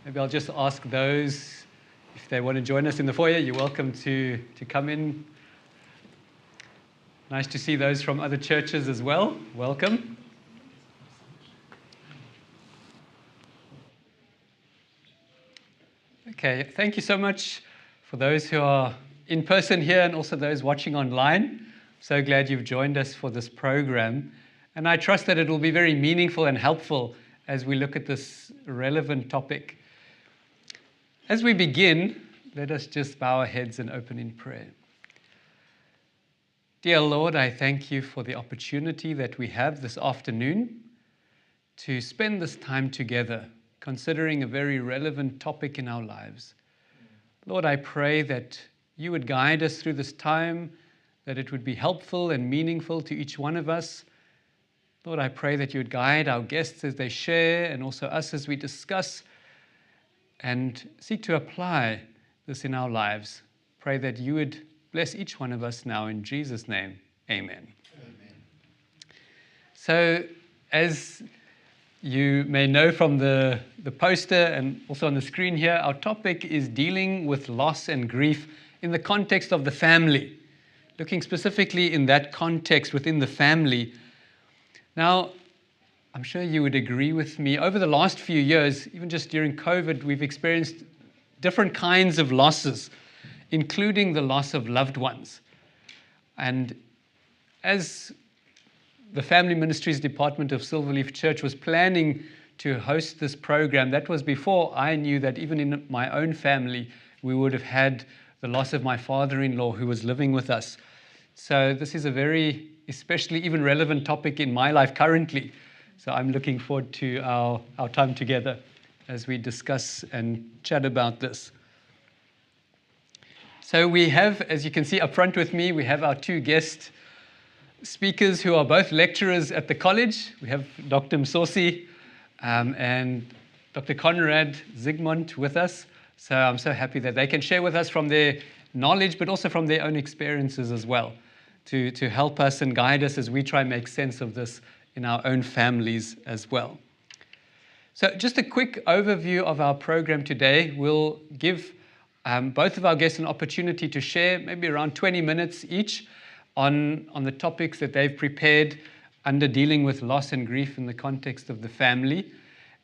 Maybe I'll just ask those, if they want to join us in the foyer, you're welcome to come in. Nice to see those from other churches as well. Welcome. Okay, thank you so much for those who are in person here and also those watching online. So glad you've joined us for this program. And I trust that it will be very meaningful and helpful as we look at this relevant topic. As we begin, let us just bow our heads and open in prayer. Dear Lord, I thank you for the opportunity that we have this afternoon to spend this time together, considering a very relevant topic in our lives. Lord, I pray that you would guide us through this time, that it would be helpful and meaningful to each one of us. Lord, I pray that you would guide our guests as they share and also us as we discuss and seek to apply this in our lives. Pray that you would bless each one of us now in Jesus' name. Amen. Amen. So, as you may know from the poster and also on the screen here, our topic is dealing with loss and grief in the context of the family, looking specifically in that context within the family. Now, I'm sure you would agree with me, over the last few years, even just during COVID, we've experienced different kinds of losses, including the loss of loved ones. And as the Family Ministries Department of Silverleaf Church was planning to host this program, that was before I knew that even in my own family, we would have had the loss of my father-in-law who was living with us. So this is a very, especially even relevant topic in my life currently. So I'm looking forward to our time together as we discuss and chat about this. So we have, as you can see up front with me, we have our two guest speakers who are both lecturers at the college. We have Dr. Musvusvi and Dr. Conrad Zygmont with us. So I'm so happy that they can share with us from their knowledge, but also from their own experiences as well, to help us and guide us as we try and make sense of this in our own families as well. So just a quick overview of our program today. We'll give both of our guests an opportunity to share maybe around 20 minutes each on the topics that they've prepared under dealing with loss and grief in the context of the family.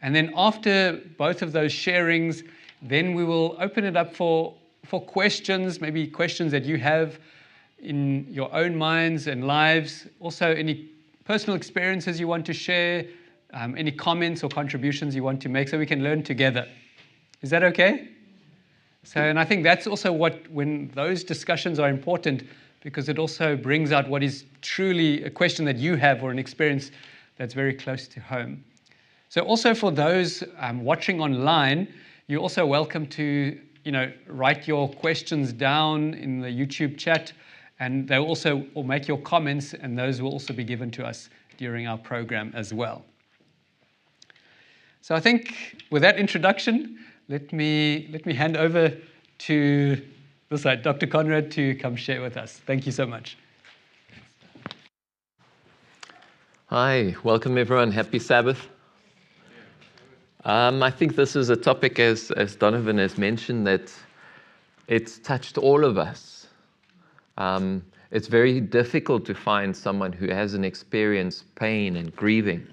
And then after both of those sharings, then we will open it up for questions, maybe questions that you have in your own minds and lives. Also, any personal experiences you want to share, any comments or contributions you want to make so we can learn together. Is that okay? So, and I think that's also when those discussions are important, because it also brings out what is truly a question that you have or an experience that's very close to home. So also for those watching online, you're also welcome to write your questions down in the YouTube chat, and they also will make your comments, and those will also be given to us during our program as well. So I think with that introduction, let me hand over to this side, Dr. Conrad, to come share with us. Thank you so much. Hi, welcome everyone. Happy Sabbath. I think this is a topic, as Donovan has mentioned, that it's touched all of us. It's very difficult to find someone who hasn't experienced pain and grieving,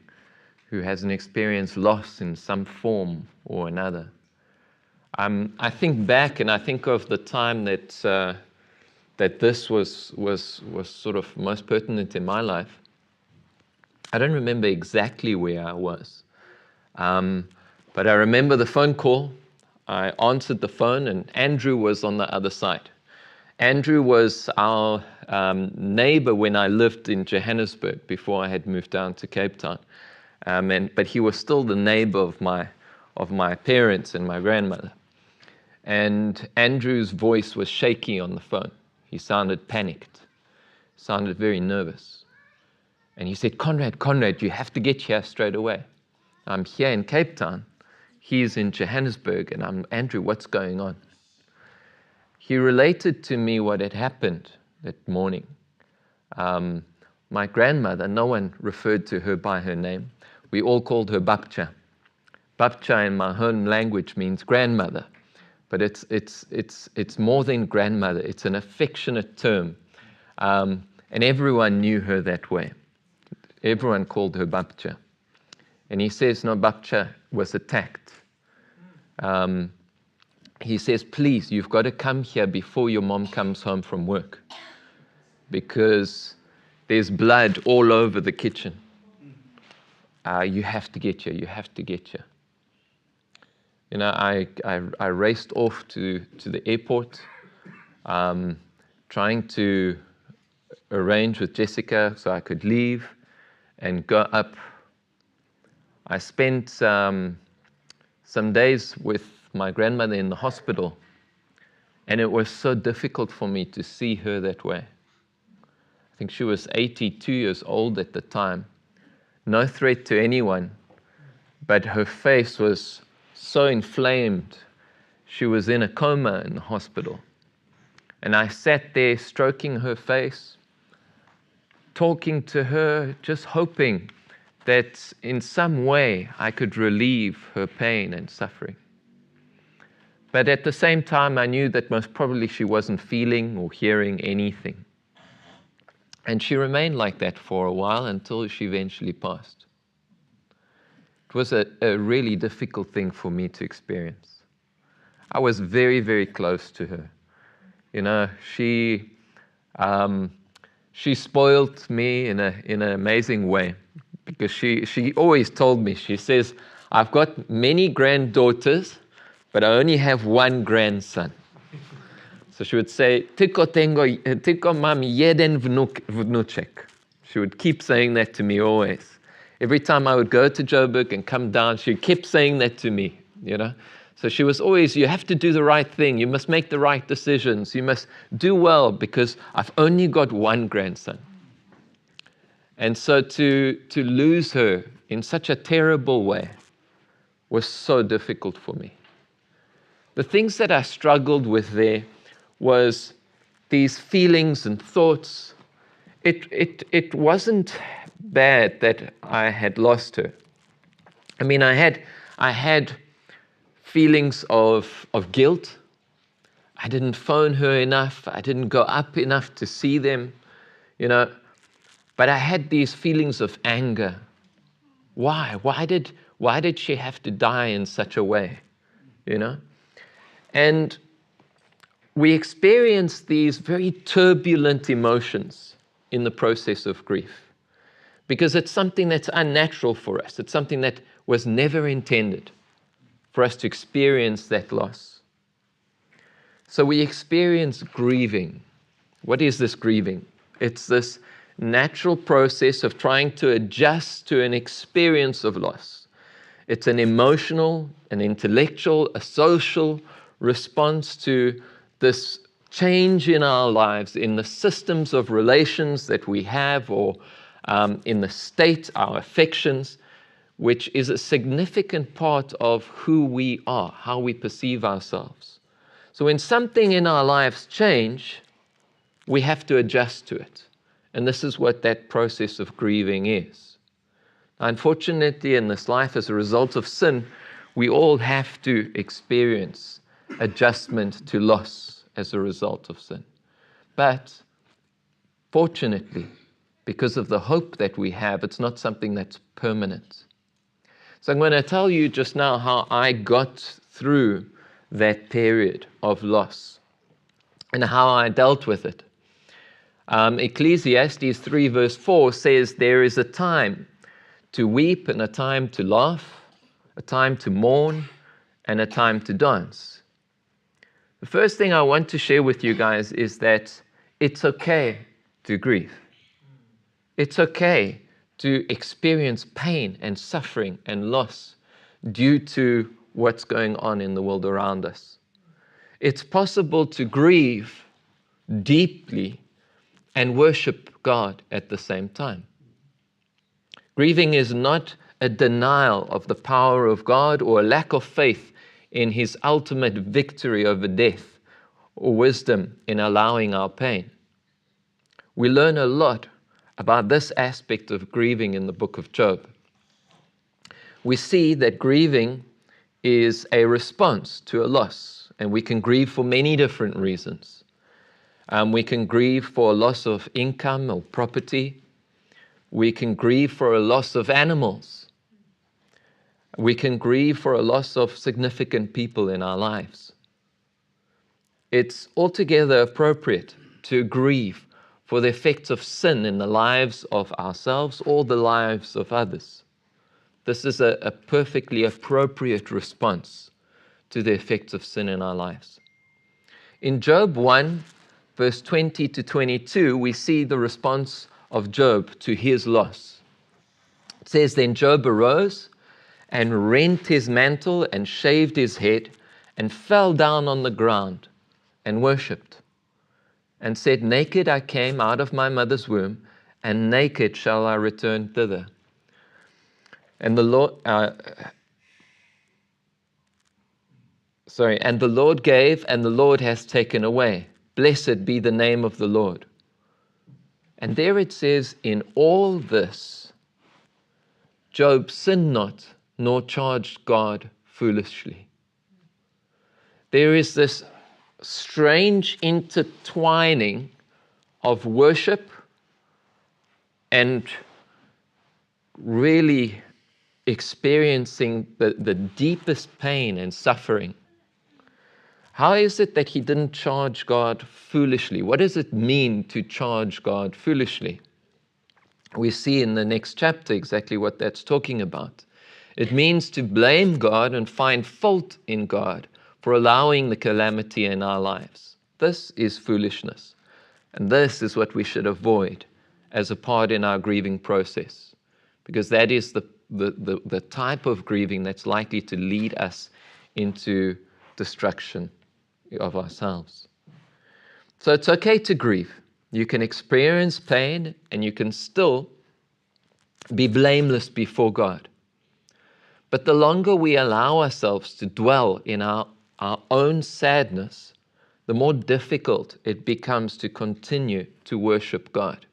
who hasn't experienced loss in some form or another. I think back and I think of the time that this was sort of most pertinent in my life. I don't remember exactly where I was, but I remember the phone call. I answered the phone and Andrew was on the other side. Andrew was our neighbor when I lived in Johannesburg before I had moved down to Cape Town, but he was still the neighbor of my parents and my grandmother. And Andrew's voice was shaky on the phone. He sounded panicked, sounded very nervous. And he said, Conrad, you have to get here straight away. I'm here in Cape Town. He's in Johannesburg, and I'm, Andrew, what's going on? He related to me what had happened that morning. My grandmother, no one referred to her by her name. We all called her Babcha. Babcha in my home language means grandmother, but it's more than grandmother. It's an affectionate term, and everyone knew her that way. Everyone called her Babcha. And he says, no, Babcha was attacked. He says, please, you've got to come here before your mom comes home from work, because there's blood all over the kitchen. You have to get here, you have to get here. You know, I raced off to the airport, trying to arrange with Jessica so I could leave and go up. I spent some days with my grandmother in the hospital, and it was so difficult for me to see her that way. I think she was 82 years old at the time, no threat to anyone, but her face was so inflamed. She was in a coma in the hospital. And I sat there stroking her face, talking to her, just hoping that in some way I could relieve her pain and suffering. But at the same time, I knew that most probably she wasn't feeling or hearing anything. And she remained like that for a while until she eventually passed. It was a really difficult thing for me to experience. I was very, very close to her. You know, she spoiled me in an amazing way, because she always told me, she says, I've got many granddaughters, but I only have one grandson. So she would say, Tiko mami jeden vnuček. She would keep saying that to me always. Every time I would go to Joburg and come down, she kept saying that to me, you know. So she was always, you have to do the right thing. You must make the right decisions. You must do well, because I've only got one grandson. And so to lose her in such a terrible way was so difficult for me. The things that I struggled with there was these feelings and thoughts. It wasn't bad that I had lost her. I mean, I had feelings of guilt. I didn't phone her enough. I didn't go up enough to see them, you know. But I had these feelings of anger. Why? Why did she have to die in such a way, you know? And we experience these very turbulent emotions in the process of grief, because it's something that's unnatural for us. It's something that was never intended for us to experience that loss. So we experience grieving. What is this grieving? It's this natural process of trying to adjust to an experience of loss. It's an emotional, an intellectual, a social response to this change in our lives, in the systems of relations that we have, or in the state, our affections, which is a significant part of who we are, how we perceive ourselves. So when something in our lives change, we have to adjust to it. And this is what that process of grieving is. Unfortunately, in this life, as a result of sin, we all have to experience adjustment to loss as a result of sin. But fortunately, because of the hope that we have, it's not something that's permanent. So I'm going to tell you just now how I got through that period of loss and how I dealt with it. Ecclesiastes 3 verse 4 says, there is a time to weep and a time to laugh, a time to mourn and a time to dance. The first thing I want to share with you guys is that it's okay to grieve. It's okay to experience pain and suffering and loss due to what's going on in the world around us. It's possible to grieve deeply and worship God at the same time. Grieving is not a denial of the power of God or a lack of faith in His ultimate victory over death or wisdom in allowing our pain. We learn a lot about this aspect of grieving in the book of Job. we see that grieving is a response to a loss, and we can grieve for many different reasons. We can grieve for a loss of income or property. We can grieve for a loss of animals. We can grieve for a loss of significant people in our lives. It's altogether appropriate to grieve for the effects of sin in the lives of ourselves or the lives of others. This is a perfectly appropriate response to the effects of sin in our lives. In Job 1, verse 20 to 22, we see the response of Job to his loss. It says, "Then Job arose and rent his mantle and shaved his head and fell down on the ground and worshipped and said, 'Naked I came out of my mother's womb, and naked shall I return thither.' And the Lord, and the Lord gave, and the Lord has taken away. Blessed be the name of the Lord." And there it says, "In all this, Job sinned not, nor charged God foolishly." There is this strange intertwining of worship and really experiencing the deepest pain and suffering. How is it that he didn't charge God foolishly? What does it mean to charge God foolishly? We see in the next chapter exactly what that's talking about. It means to blame God and find fault in God for allowing the calamity in our lives. This is foolishness. And this is what we should avoid as a part in our grieving process, because that is the type of grieving that's likely to lead us into destruction of ourselves. So it's okay to grieve. You can experience pain and you can still be blameless before God. But the longer we allow ourselves to dwell in our own sadness, the more difficult it becomes to continue to worship God.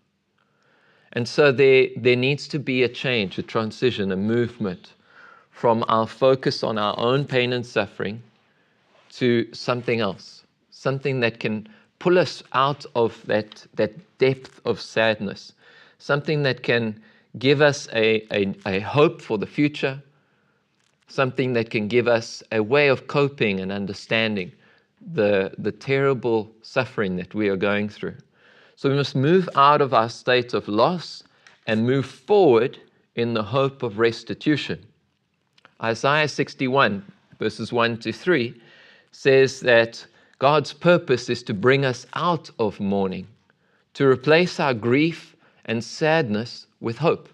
And so there needs to be a change, a transition, a movement from our focus on our own pain and suffering to something else, something that can pull us out of that depth of sadness, something that can give us a hope for the future, something that can give us a way of coping and understanding the terrible suffering that we are going through. So we must move out of our state of loss and move forward in the hope of restitution. Isaiah 61, verses 1 to 3, says that God's purpose is to bring us out of mourning, to replace our grief and sadness with hope.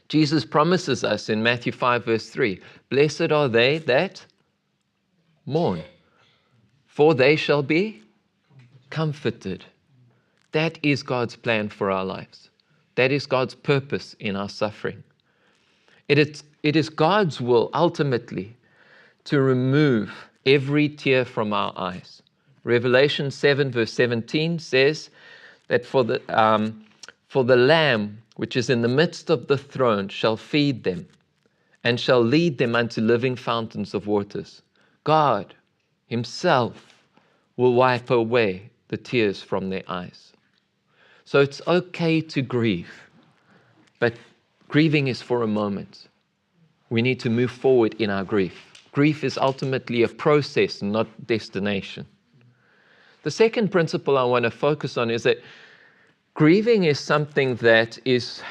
Jesus promises us in Matthew 5, verse 3, "Blessed are they that mourn, for they shall be comforted." That is God's plan for our lives. That is God's purpose in our suffering. It is God's will ultimately to remove every tear from our eyes. Revelation 7, verse 17 says that for the Lamb which is in the midst of the throne shall feed them and shall lead them unto living fountains of waters. God himself will wipe away the tears from their eyes. So it's okay to grieve, but grieving is for a moment. We need to move forward in our grief. Grief is ultimately a process, not destination. The second principle I want to focus on is that grieving is something that is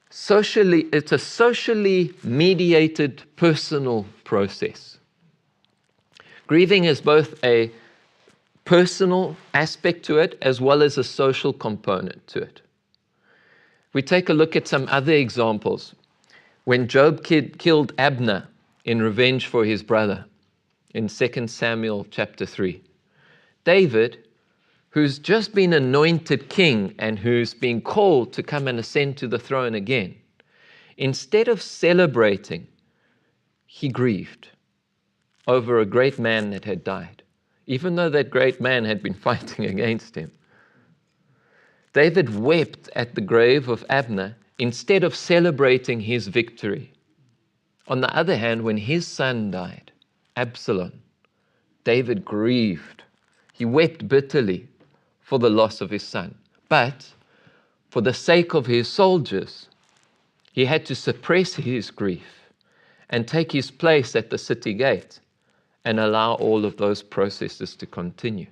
it's a socially mediated personal process. Grieving is both a personal aspect to it as well as a social component to it. We take a look at some other examples. When Job killed Abner in revenge for his brother in 2 Samuel chapter 3, David, who's just been anointed king and who's been called to come and ascend to the throne again, instead of celebrating, he grieved over a great man that had died, even though that great man had been fighting against him. David wept at the grave of Abner instead of celebrating his victory. On the other hand, when his son died, Absalom, David grieved. He wept bitterly for the loss of his son. But for the sake of his soldiers, he had to suppress his grief and take his place at the city gate and allow all of those processes to continue.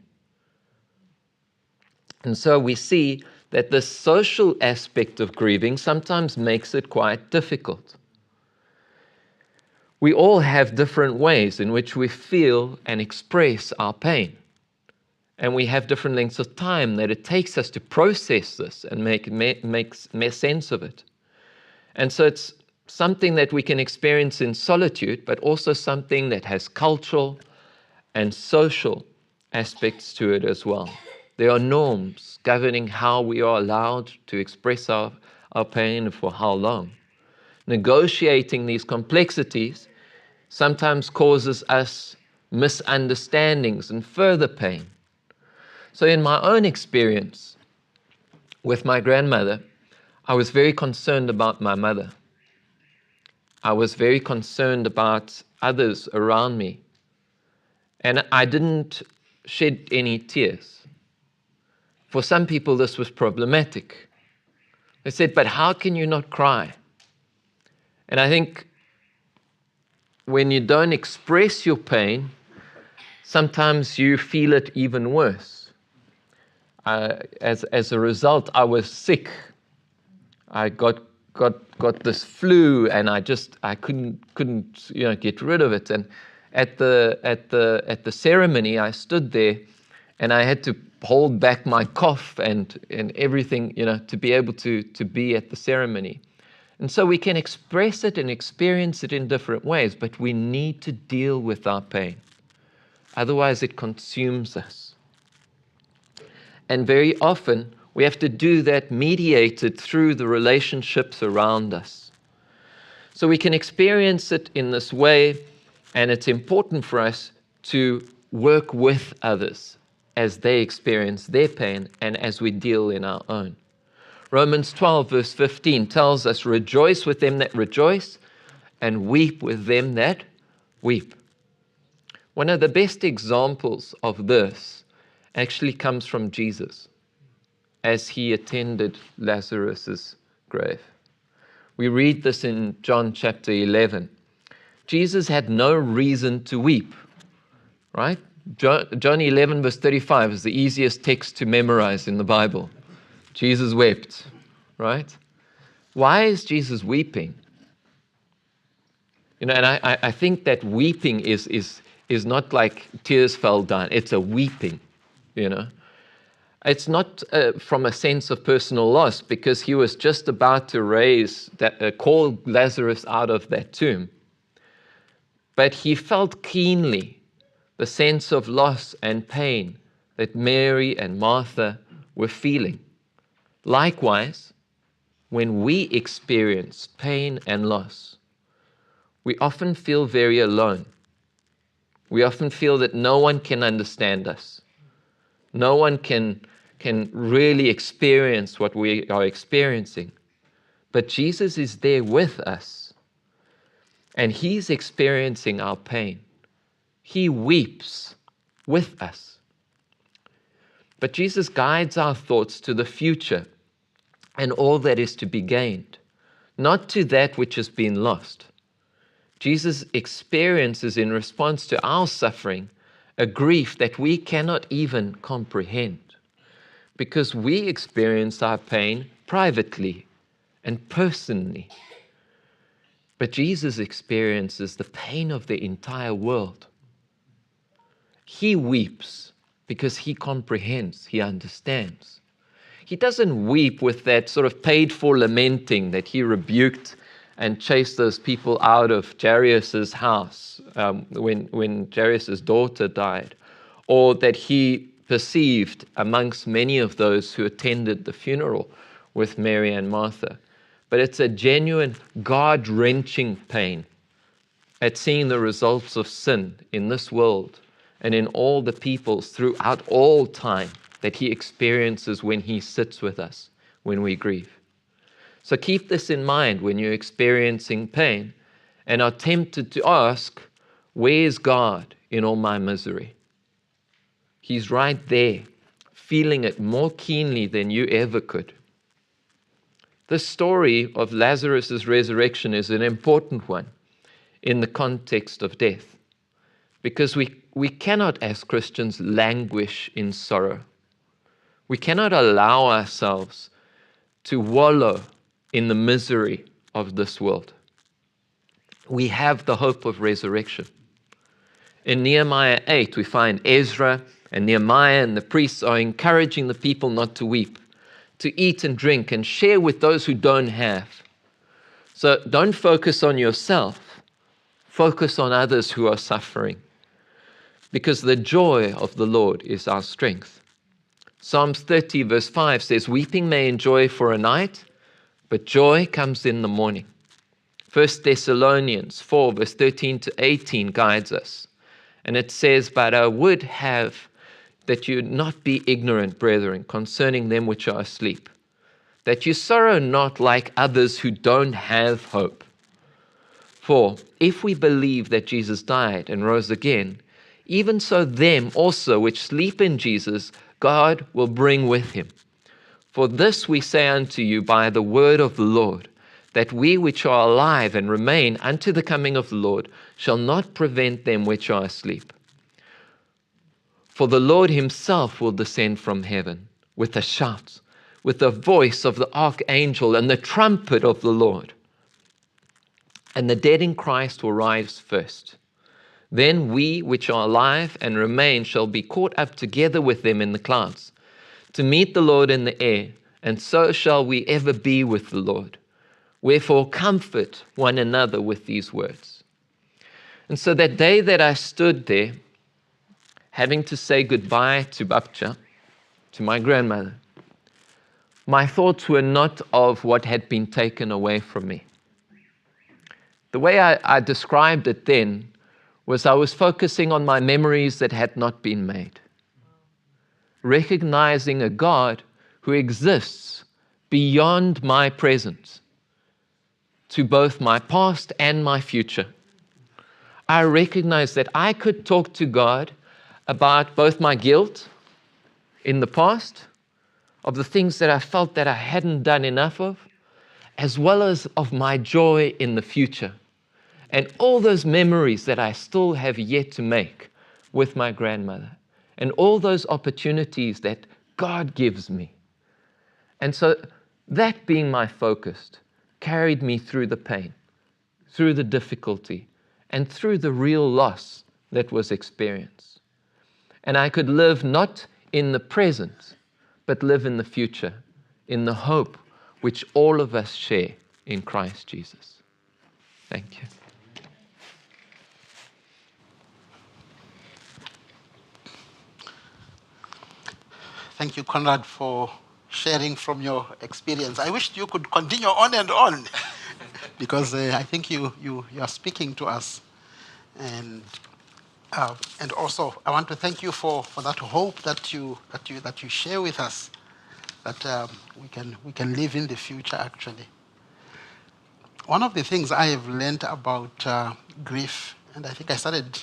And so we see that the social aspect of grieving sometimes makes it quite difficult. We all have different ways in which we feel and express our pain. And we have different lengths of time that it takes us to process this and make sense of it. And so it's something that we can experience in solitude, but also something that has cultural and social aspects to it as well. There are norms governing how we are allowed to express our pain and for how long. Negotiating these complexities sometimes causes us misunderstandings and further pain. So in my own experience with my grandmother, I was very concerned about my mother. I was very concerned about others around me. And I didn't shed any tears. For some people, this was problematic. They said, but how can you not cry? And I think when you don't express your pain, sometimes you feel it even worse. As a result, I was sick. I got this flu, and I couldn't get rid of it. And at the ceremony, I stood there, and I had to hold back my cough and everything, to be able to be at the ceremony. And so we can express it and experience it in different ways, but we need to deal with our pain. Otherwise, it consumes us. And very often, we have to do that mediated through the relationships around us. So we can experience it in this way, and it's important for us to work with others as they experience their pain and as we deal in our own. Romans 12 verse 15 tells us, rejoice with them that rejoice and weep with them that weep. One of the best examples of this actually comes from Jesus as he attended Lazarus's grave. We read this in John chapter 11. Jesus had no reason to weep, right? John 11 verse 35 is the easiest text to memorize in the Bible. Jesus wept, right? Why is Jesus weeping? And I think that weeping is not like tears fell down. It's a weeping, It's not from a sense of personal loss, because he was just about to call Lazarus out of that tomb. But he felt keenly the sense of loss and pain that Mary and Martha were feeling. Likewise, when we experience pain and loss, we often feel very alone. We often feel that no one can understand us. No one can really experience what we are experiencing. But Jesus is there with us, and he's experiencing our pain. He weeps with us. But Jesus guides our thoughts to the future and all that is to be gained, not to that which has been lost. Jesus experiences, in response to our suffering, a grief that we cannot even comprehend, because we experience our pain privately and personally. But Jesus experiences the pain of the entire world. He weeps because he comprehends, he understands. He doesn't weep with that sort of paid-for lamenting that he rebuked and chased those people out of Jairus' house when Jairus' daughter died, or that he perceived amongst many of those who attended the funeral with Mary and Martha. But it's a genuine, God-wrenching pain at seeing the results of sin in this world and in all the peoples throughout all time that he experiences when he sits with us, when we grieve. So keep this in mind when you're experiencing pain and are tempted to ask, where's God in all my misery? He's right there, feeling it more keenly than you ever could. The story of Lazarus' resurrection is an important one in the context of death, because we cannot, as Christians, languish in sorrow. We cannot allow ourselves to wallow in the misery of this world. We have the hope of resurrection. In Nehemiah 8, we find Ezra and Nehemiah and the priests are encouraging the people not to weep, to eat and drink and share with those who don't have. So don't focus on yourself. Focus on others who are suffering, because the joy of the Lord is our strength. Psalms 30 verse 5 says, weeping may endure for a night, but joy comes in the morning. 1 Thessalonians 4 verse 13 to 18 guides us. And it says, but I would have that you not be ignorant, brethren, concerning them which are asleep, that you sorrow not like others who don't have hope. For if we believe that Jesus died and rose again, even so them also which sleep in Jesus, God will bring with him. For this we say unto you by the word of the Lord, that we which are alive and remain unto the coming of the Lord shall not prevent them which are asleep. For the Lord himself will descend from heaven with a shout, with the voice of the archangel and the trumpet of the Lord. And the dead in Christ will rise first. Then we which are alive and remain shall be caught up together with them in the clouds, to meet the Lord in the air, and so shall we ever be with the Lord. Wherefore comfort one another with these words. And so that day that I stood there, having to say goodbye to Babcha, to my grandmother, my thoughts were not of what had been taken away from me. The way I described it then was I was focusing on my memories that had not been made, recognizing a God who exists beyond my present, to both my past and my future. I recognized that I could talk to God about both my guilt in the past, of the things that I felt that I hadn't done enough of, as well as of my joy in the future, and all those memories that I still have yet to make with my grandmother, and all those opportunities that God gives me. And so that being my focus carried me through the pain, through the difficulty, and through the real loss that was experienced. And I could live not in the present, but live in the future, in the hope which all of us share in Christ Jesus. Thank you. Thank you, Conrad, for sharing from your experience. I wish you could continue on and on, because I think you are speaking to us. And also, I want to thank you for that hope that you share with us, that we can live in the future. Actually, one of the things I have learned about grief, and I think I started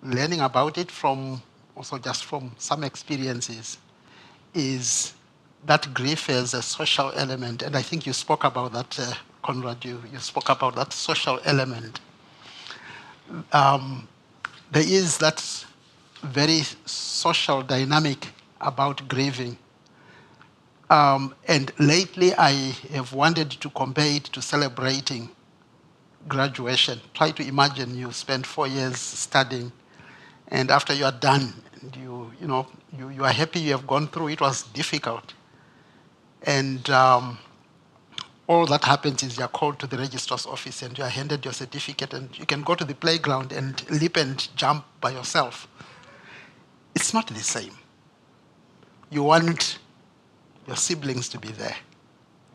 learning about it from some experiences, is that grief is a social element. And I think you spoke about that, Conrad. You spoke about that social element. There is that very social dynamic about grieving. And lately I have wanted to compare it to celebrating graduation. Try to imagine you spend 4 years studying, and after you are done, and you are happy you have gone through. It was difficult. And all that happens is you are called to the registrar's office and you are handed your certificate, and you can go to the playground and leap and jump by yourself. It's not the same. You want your siblings to be there.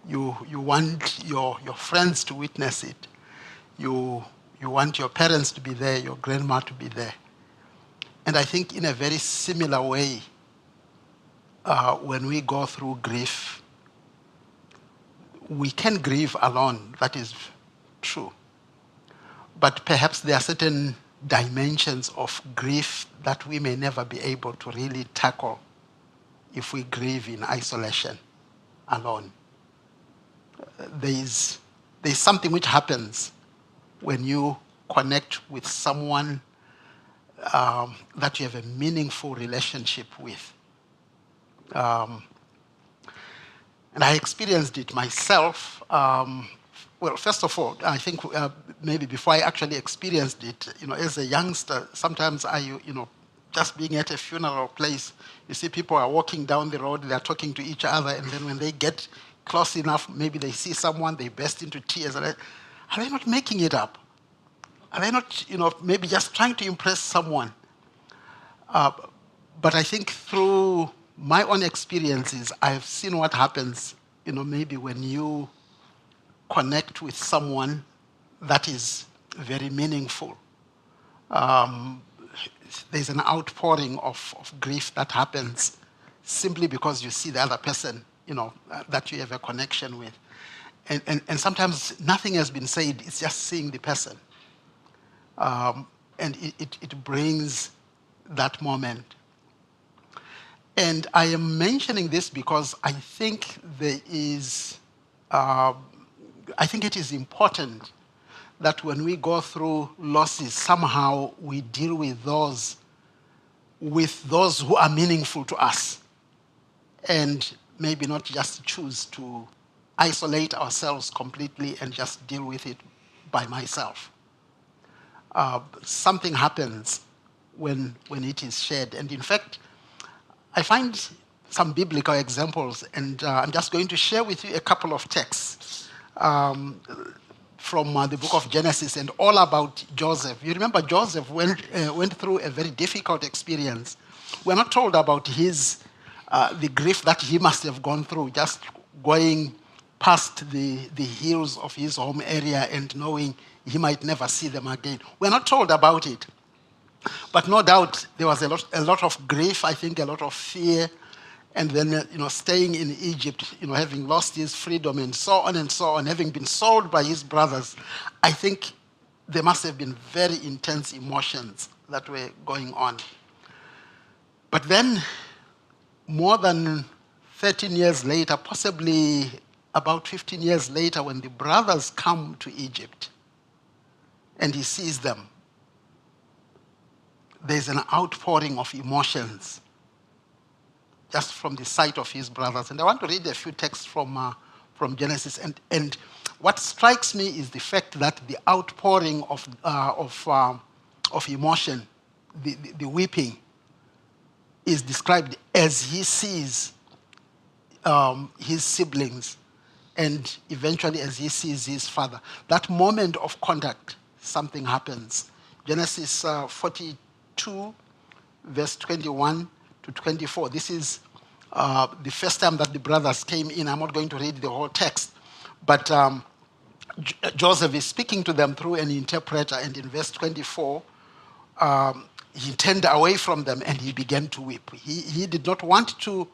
You want your friends to witness it. You want your parents to be there, your grandma to be there. And I think in a very similar way, when we go through grief, we can grieve alone, that is true. But perhaps there are certain dimensions of grief that we may never be able to really tackle if we grieve in isolation, alone. There's something which happens when you connect with someone that you have a meaningful relationship with. And I experienced it myself. Well, first of all, I think maybe before I actually experienced it, as a youngster, sometimes just being at a funeral place, you see people are walking down the road, they're talking to each other, and then when they get close enough, maybe they see someone, they burst into tears. Are they not making it up? Are they not, maybe just trying to impress someone? But I think through my own experiences, I've seen what happens, maybe when you connect with someone that is very meaningful. There's an outpouring of grief that happens simply because you see the other person, that you have a connection with. And sometimes nothing has been said, it's just seeing the person. And it brings that moment. And I am mentioning this because I think it is important that when we go through losses, somehow we deal with those who are meaningful to us, and maybe not just choose to isolate ourselves completely and just deal with it by myself. Something happens when it is shared. And in fact, I find some biblical examples, and I'm just going to share with you a couple of texts from the book of Genesis, and all about Joseph. You remember Joseph went through a very difficult experience. We're not told about the grief that he must have gone through, just going past the hills of his home area and knowing he might never see them again. We're not told about it. But no doubt there was a lot of grief, I think, a lot of fear, and then staying in Egypt, having lost his freedom and so on, having been sold by his brothers. I think there must have been very intense emotions that were going on. But then, more than 13 years later, possibly about 15 years later, when the brothers come to Egypt and he sees them, there's an outpouring of emotions just from the sight of his brothers. And I want to read a few texts from Genesis. And what strikes me is the fact that the outpouring of emotion, the weeping, is described as he sees his siblings, and eventually as he sees his father. That moment of contact, something happens. Genesis 42, verse 21 to 24. This is the first time that the brothers came in. I'm not going to read the whole text, but Joseph is speaking to them through an interpreter, and in verse 24, he turned away from them and he began to weep. He did not want to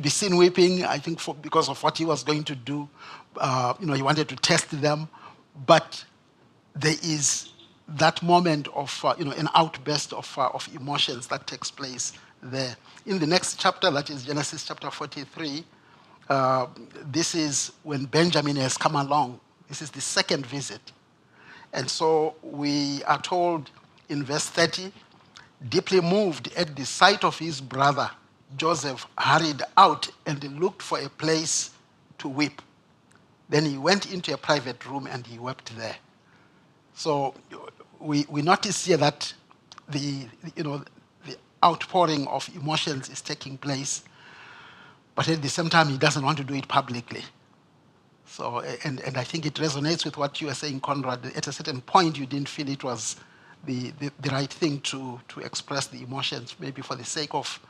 be seen weeping, I think because of what he was going to do. He wanted to test them, but there is that moment of an outburst of emotions that takes place there. In the next chapter, that is Genesis chapter 43, this is when Benjamin has come along. This is the second visit. And so we are told in verse 30, deeply moved at the sight of his brother, Joseph hurried out and looked for a place to weep. Then he went into a private room and he wept there. So we notice here that the outpouring of emotions is taking place, but at the same time he doesn't want to do it publicly. So and I think it resonates with what you were saying, Conrad. At a certain point you didn't feel it was the right thing to express the emotions, maybe for the sake of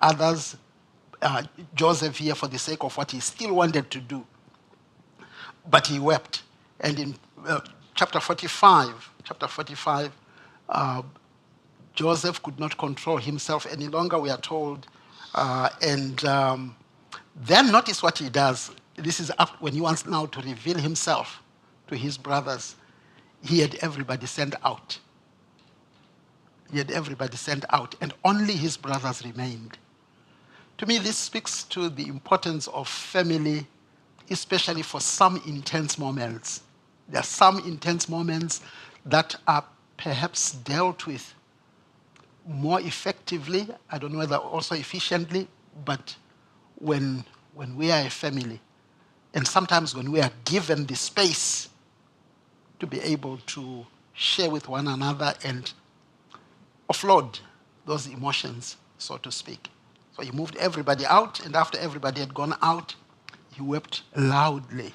others. Joseph here for the sake of what he still wanted to do, but he wept. And in chapter 45, Joseph could not control himself any longer, we are told. Then notice what he does. this is when he wants now to reveal himself to his brothers. He had everybody sent out. He had everybody sent out, and only his brothers remained. To me, this speaks to the importance of family, especially for some intense moments. There are some intense moments that are perhaps dealt with more effectively, I don't know whether also efficiently, but when we are a family, and sometimes when we are given the space to be able to share with one another and offload those emotions, so to speak. So he moved everybody out, and after everybody had gone out, he wept loudly.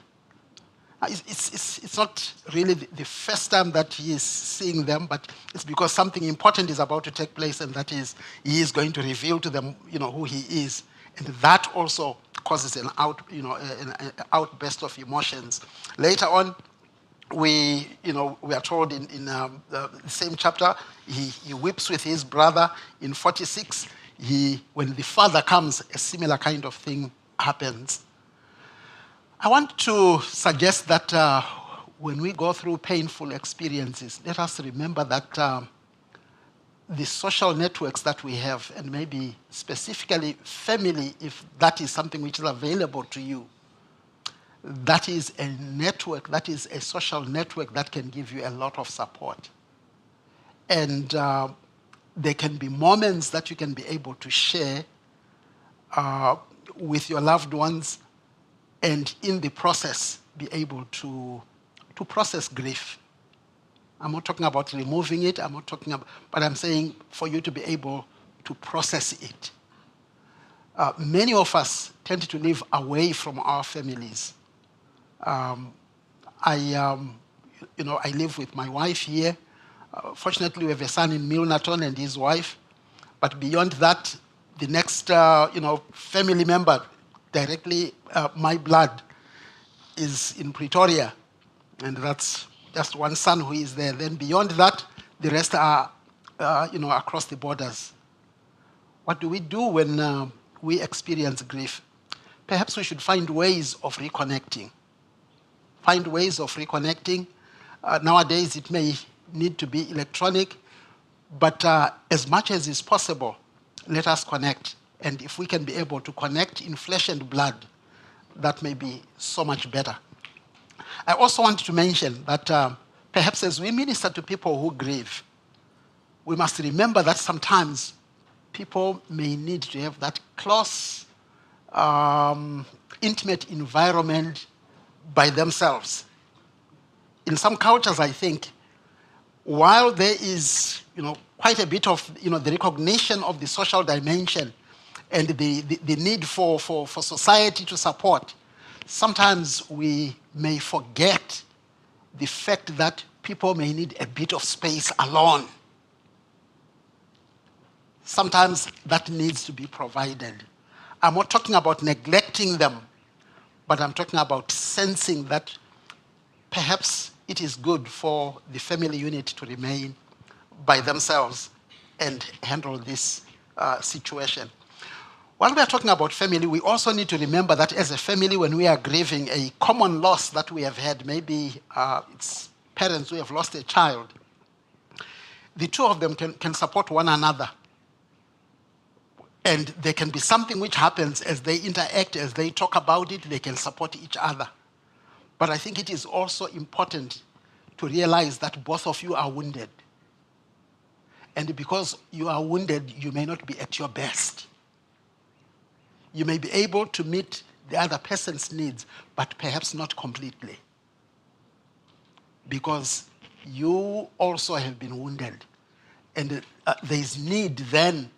It's not really the first time that he is seeing them, but it's because something important is about to take place, and that is he is going to reveal to them, who he is, and that also causes an outburst of emotions. Later on, we are told in the same chapter, he weeps with his brother. In 46, when the father comes, a similar kind of thing happens. I want to suggest that when we go through painful experiences, let us remember that the social networks that we have, and maybe specifically family, if that is something which is available to you, that is a network, that is a social network that can give you a lot of support. And there can be moments that you can be able to share with your loved ones, and in the process be able to process grief. I'm not talking about removing it, but I'm saying for you to be able to process it. Many of us tend to live away from our families. I live with my wife here. Fortunately, we have a son in Milnerton and his wife. But beyond that, the next family member, directly my blood, is in Pretoria, and that's just one son who is there. Then beyond that, the rest are across the borders. What do we do when we experience grief? Perhaps we should find ways of reconnecting. Nowadays, it may need to be electronic, but as much as is possible, let us connect. And if we can be able to connect in flesh and blood, that may be so much better. I also want to mention that perhaps as we minister to people who grieve, we must remember that sometimes people may need to have that close, intimate environment by themselves. In some cultures, I think, while there is quite a bit of the recognition of the social dimension and the need for society to support, sometimes we may forget the fact that people may need a bit of space alone. Sometimes that needs to be provided. I'm not talking about neglecting them, but I'm talking about sensing that perhaps it is good for the family unit to remain by themselves and handle this situation. While we are talking about family, we also need to remember that as a family, when we are grieving a common loss that we have had, maybe it's parents who have lost a child, the two of them can support one another. And there can be something which happens as they interact, as they talk about it, they can support each other. But I think it is also important to realize that both of you are wounded. And because you are wounded, you may not be at your best. You may be able to meet the other person's needs, but perhaps not completely. Because you also have been wounded. And there is need then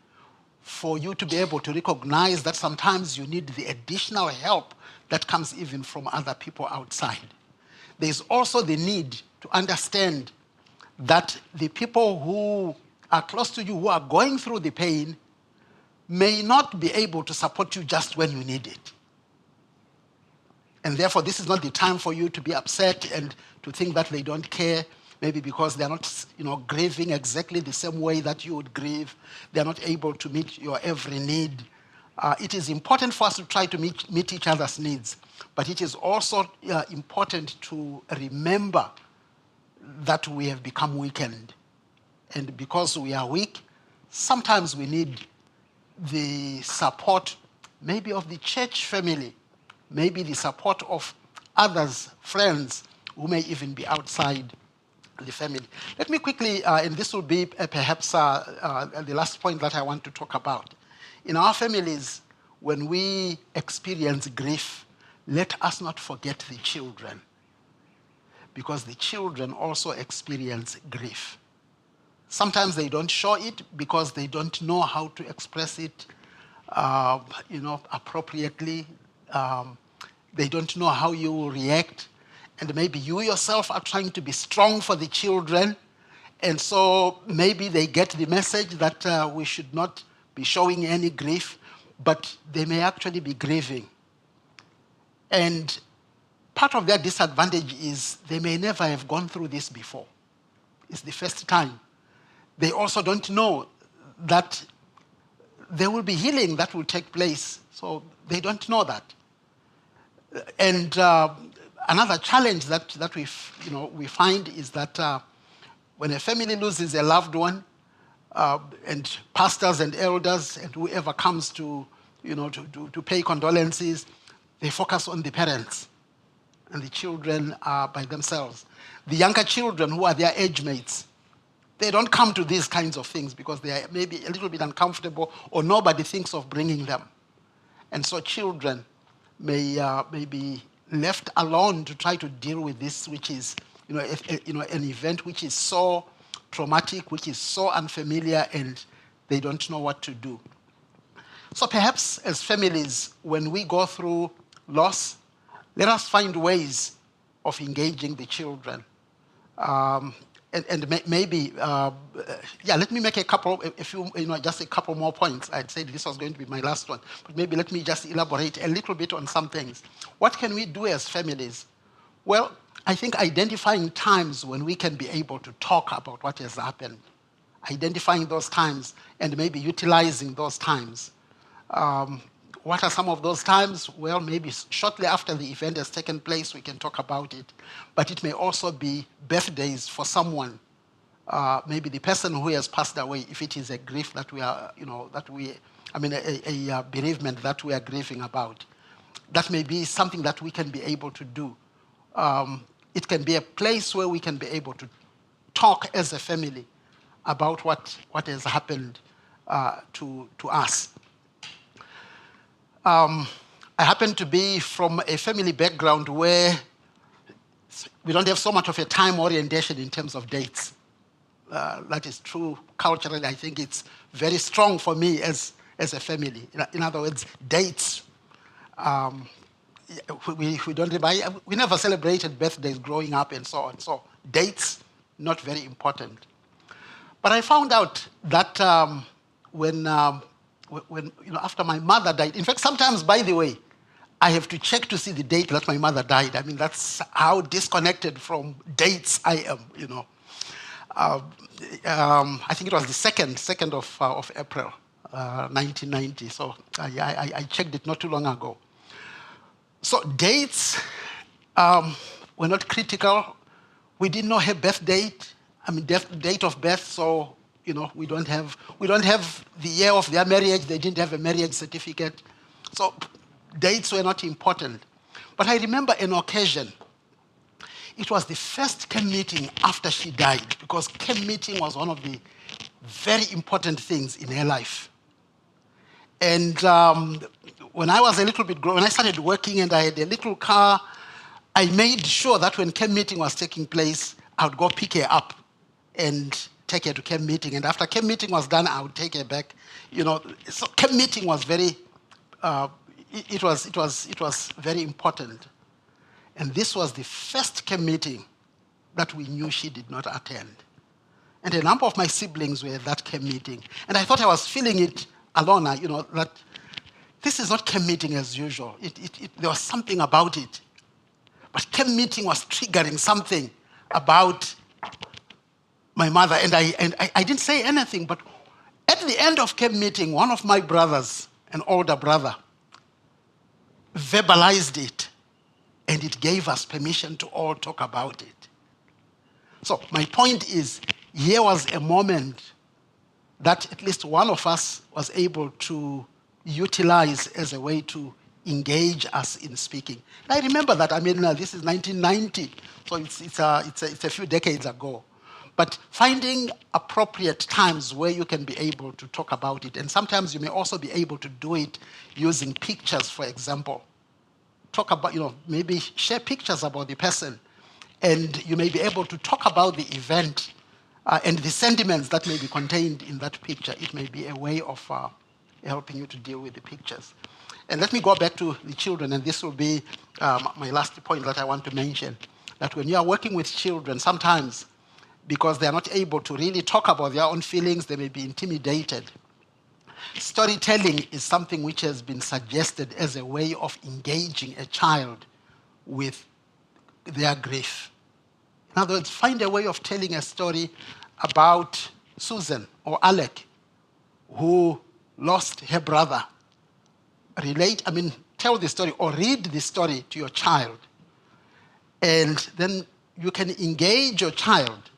for you to be able to recognize that sometimes you need the additional help that comes even from other people outside. There's also the need to understand that the people who are close to you, who are going through the pain, may not be able to support you just when you need it. And therefore, this is not the time for you to be upset and to think that they don't care, maybe because they're not grieving exactly the same way that you would grieve. They're not able to meet your every need. It is important for us to try to meet each other's needs, but it is also important to remember that we have become weakened. And because we are weak, sometimes we need the support maybe of the church family, maybe the support of others, friends, who may even be outside the family. Let me quickly, and this will be perhaps the last point that I want to talk about. In our families, when we experience grief, let us not forget the children, because the children also experience grief. Sometimes they don't show it because they don't know how to express it, appropriately. They don't know how you will react. And maybe you yourself are trying to be strong for the children. And so maybe they get the message that we should not be showing any grief, but they may actually be grieving. And part of their disadvantage is they may never have gone through this before. It's the first time. They also don't know that there will be healing that will take place. So they don't know that. And another challenge that we find is that when a family loses a loved one, and pastors and elders and whoever comes to pay condolences, they focus on the parents, and the children are by themselves. The younger children who are their age mates, they don't come to these kinds of things because they are maybe a little bit uncomfortable or nobody thinks of bringing them. And so children may be left alone to try to deal with this, which is an event which is so traumatic, which is so unfamiliar, and they don't know what to do. So perhaps as families, when we go through loss, let us find ways of engaging the children. Maybe, let me make just a couple more points. I'd said this was going to be my last one, but maybe let me just elaborate a little bit on some things. What can we do as families? Well, I think identifying times when we can be able to talk about what has happened, identifying those times and maybe utilizing those times. What are some of those times? Well, maybe shortly after the event has taken place, we can talk about it. But it may also be birthdays for someone. Maybe the person who has passed away, if it is a grief that we are, a bereavement that we are grieving about. That may be something that we can be able to do. It can be a place where we can be able to talk as a family about what has happened to us. I happen to be from a family background where we don't have so much of a time orientation in terms of dates. That is true culturally. I think it's very strong for me as a family. In other words, dates. We never celebrated birthdays growing up and so on. So dates, not very important. But I found out that when after my mother died, in fact, sometimes, by the way, I have to check to see the date that my mother died. I mean, that's how disconnected from dates I am, I think it was the 2nd of April, 1990. So I checked it not too long ago. So dates were not critical. We didn't know her birth date. Date of birth. So we don't have the year of their marriage. They didn't have a marriage certificate. So dates were not important. But I remember an occasion. It was the first camp meeting after she died, because camp meeting was one of the very important things in her life. And when I was a little bit grown, when I started working and I had a little car, I made sure that when camp meeting was taking place, I would go pick her up and take her to camp meeting. And after camp meeting was done, I would take her back. So camp meeting was very, it was very important. And this was the first camp meeting that we knew she did not attend. And a number of my siblings were at that camp meeting. And I thought I was feeling it alone, that this is not camp meeting as usual. There was something about it. But camp meeting was triggering something about my mother. And I didn't say anything, but at the end of camp meeting, one of my brothers, an older brother, verbalized it, and it gave us permission to all talk about it. So my point is, here was a moment that at least one of us was able to utilize as a way to engage us in speaking. And I remember that, this is 1990, so it's a few decades ago. But finding appropriate times where you can be able to talk about it, and sometimes you may also be able to do it using pictures, for example. Talk about, maybe share pictures about the person, and you may be able to talk about the event and the sentiments that may be contained in that picture. It may be a way of helping you to deal with the pictures. And let me go back to the children, and this will be my last point that I want to mention, that when you are working with children, sometimes because they are not able to really talk about their own feelings, they may be intimidated. Storytelling is something which has been suggested as a way of engaging a child with their grief. In other words, find a way of telling a story about Susan or Alec, who lost her brother. Tell the story or read the story to your child. And then you can engage your child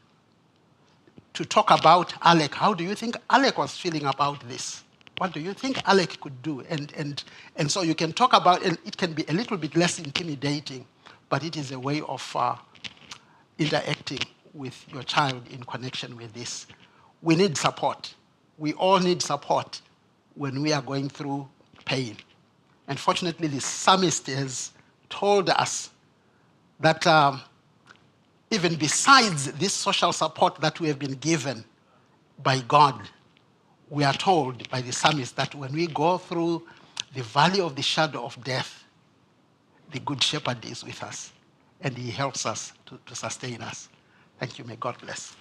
to talk about Alec. How do you think Alec was feeling about this? What do you think Alec could do? And so you can talk about, and it can be a little bit less intimidating, but it is a way of interacting with your child in connection with this. We need support. We all need support when we are going through pain. And fortunately, the psalmist has told us that even besides this social support that we have been given by God, we are told by the psalmist that when we go through the valley of the shadow of death, the good shepherd is with us, and he helps us to sustain us. Thank you. May God bless.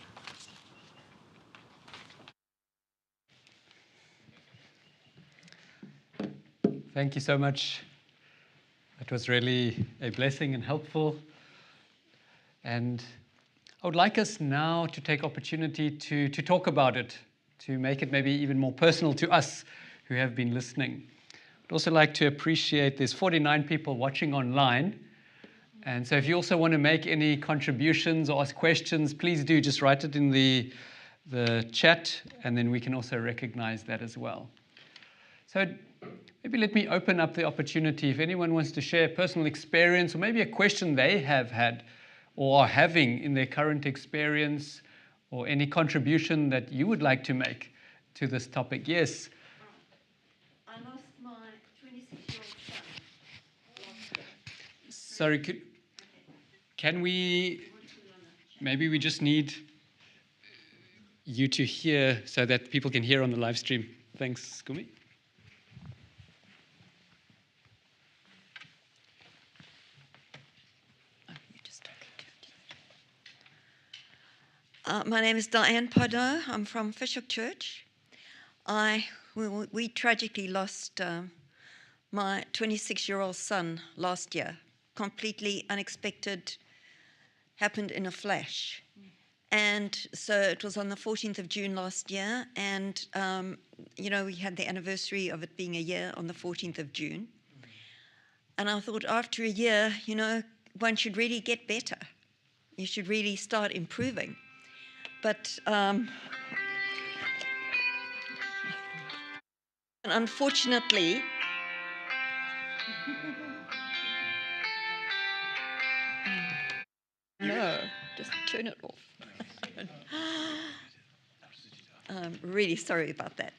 Thank you so much. That was really a blessing and helpful. And I would like us now to take opportunity to talk about it, to make it maybe even more personal to us who have been listening. I'd also like to appreciate there's 49 people watching online. And so if you also want to make any contributions or ask questions, please do just write it in the chat, and then we can also recognize that as well. So maybe let me open up the opportunity. If anyone wants to share personal experience or maybe a question they have had or are having in their current experience, or any contribution that you would like to make to this topic. Yes? I lost my 26-year-old son. Sorry, can we, maybe we just need you to hear so that people can hear on the live stream. Thanks, Kumi. My name is Diane Pardo. I'm from Fishhook Church. We tragically lost my 26-year-old son last year. Completely unexpected, happened in a flash. And so it was on the 14th of June last year, and we had the anniversary of it being a year on the 14th of June. And I thought after a year, one should really get better. You should really start improving. But unfortunately, no, just turn it off. I'm really sorry about that.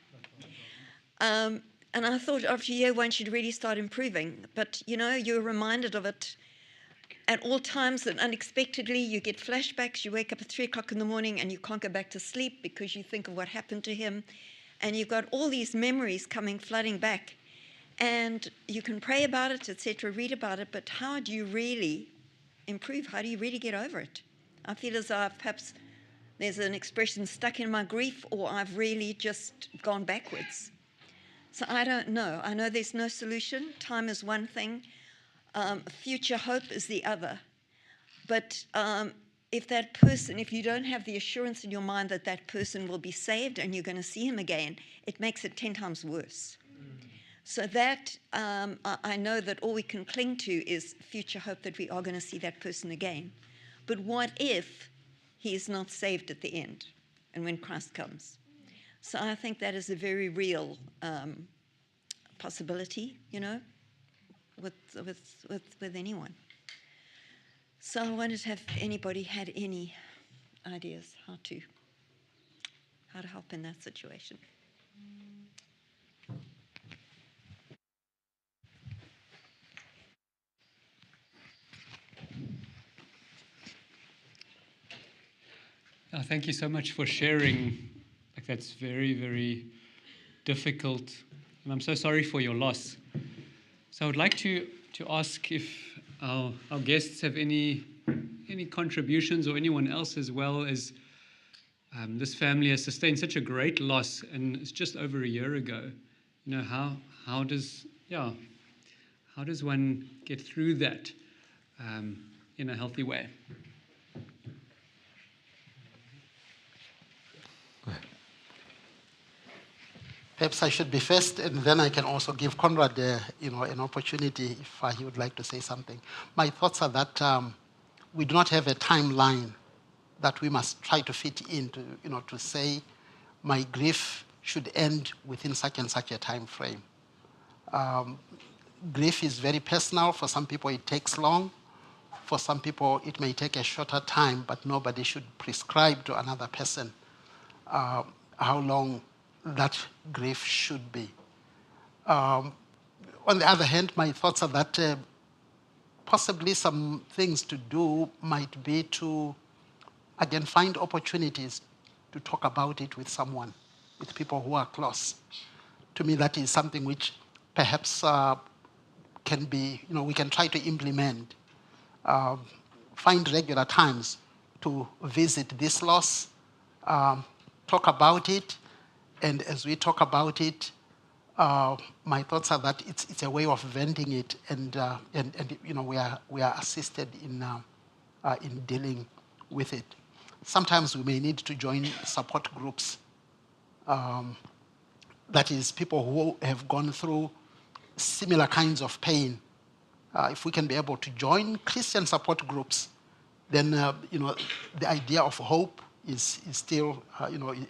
And I thought after a year one should really start improving. But, you're reminded of it at all times, and unexpectedly you get flashbacks. You wake up at 3 o'clock in the morning and you can't go back to sleep because you think of what happened to him. And you've got all these memories coming flooding back. And you can pray about it, etc., read about it, but how do you really improve? How do you really get over it? I feel as though perhaps there's an expression stuck in my grief, or I've really just gone backwards. So I don't know. I know there's no solution. Time is one thing. Future hope is the other. But if you don't have the assurance in your mind that person will be saved and you're going to see him again, it makes it 10 times worse. So that, I know that all we can cling to is future hope that we are going to see that person again. But what if he is not saved at the end and when Christ comes? So I think that is a very real possibility, with anyone. So I wondered if anybody had any ideas how to help in that situation. Thank you so much for sharing. Like, that's very, very difficult, and I'm so sorry for your loss. So I would like to ask if our guests have any contributions, or anyone else as well, as this family has sustained such a great loss, and it's just over a year ago. How does one get through that in a healthy way? Perhaps I should be first, and then I can also give Conrad, an opportunity if he would like to say something. My thoughts are that we do not have a timeline that we must try to fit into, to say my grief should end within such and such a time frame. Grief is very personal. For some people, it takes long. For some people, it may take a shorter time, but nobody should prescribe to another person how long that grief should be. On the other hand, my thoughts are that possibly some things to do might be to, again, find opportunities to talk about it with someone, with people who are close. To me, that is something which perhaps can be, we can try to implement. Find regular times to visit this loss, talk about it, and as we talk about it, my thoughts are that it's a way of venting it, and we are assisted in dealing with it. Sometimes we may need to join support groups. That is, people who have gone through similar kinds of pain. If we can be able to join Christian support groups, then the idea of hope is still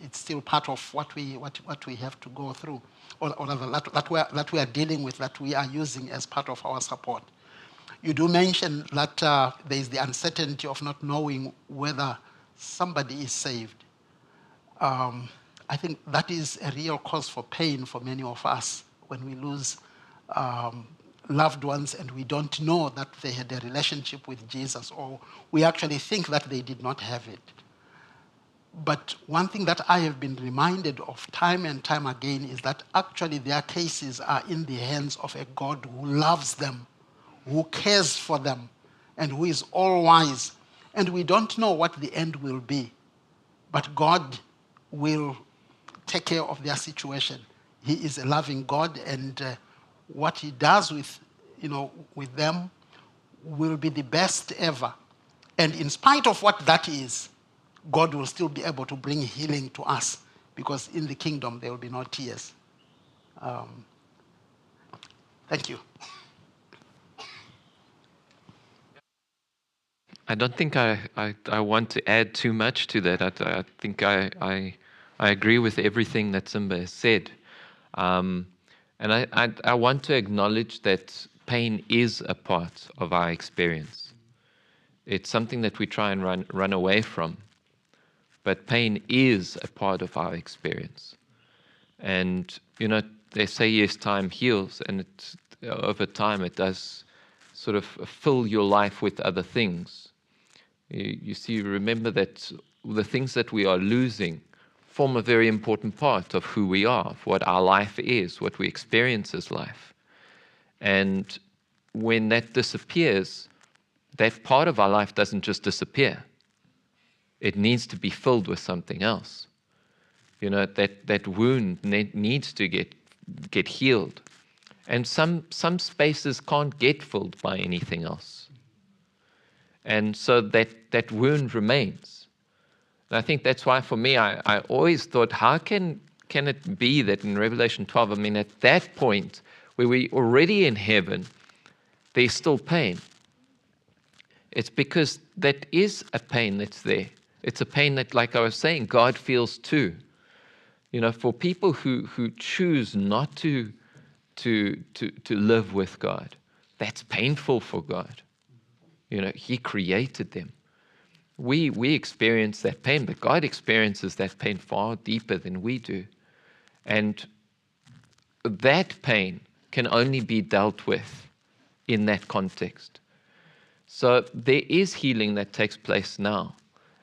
it's still part of what we have to go through, or rather that we are dealing with, that we are using as part of our support. You do mention that there is the uncertainty of not knowing whether somebody is saved. I think that is a real cause for pain for many of us when we lose loved ones and we don't know that they had a relationship with Jesus, or we actually think that they did not have it. But one thing that I have been reminded of time and time again is that actually their cases are in the hands of a God who loves them, who cares for them, and who is all-wise. And we don't know what the end will be, but God will take care of their situation. He is a loving God, and what he does with them will be the best ever. And in spite of what that is, God will still be able to bring healing to us, because in the kingdom there will be no tears. Thank you. I don't think I want to add too much to that. I think I agree with everything that Simba has said. And I want to acknowledge that pain is a part of our experience. It's something that we try and run away from. But pain is a part of our experience. And, they say, yes, time heals, and over time it does sort of fill your life with other things. You see, remember that the things that we are losing form a very important part of who we are, of what our life is, what we experience as life. And when that disappears, that part of our life doesn't just disappear. It needs to be filled with something else. That wound needs to get healed. And some spaces can't get filled by anything else. And so that wound remains. And I think that's why for me, I always thought, how can it be that in Revelation 12, at that point, where we're already in heaven, there's still pain. It's because that is a pain that's there. It's a pain that, like I was saying, God feels too. You know, for people who choose not to live with God, that's painful for God. You know, He created them. We experience that pain, but God experiences that pain far deeper than we do. And that pain can only be dealt with in that context. So there is healing that takes place now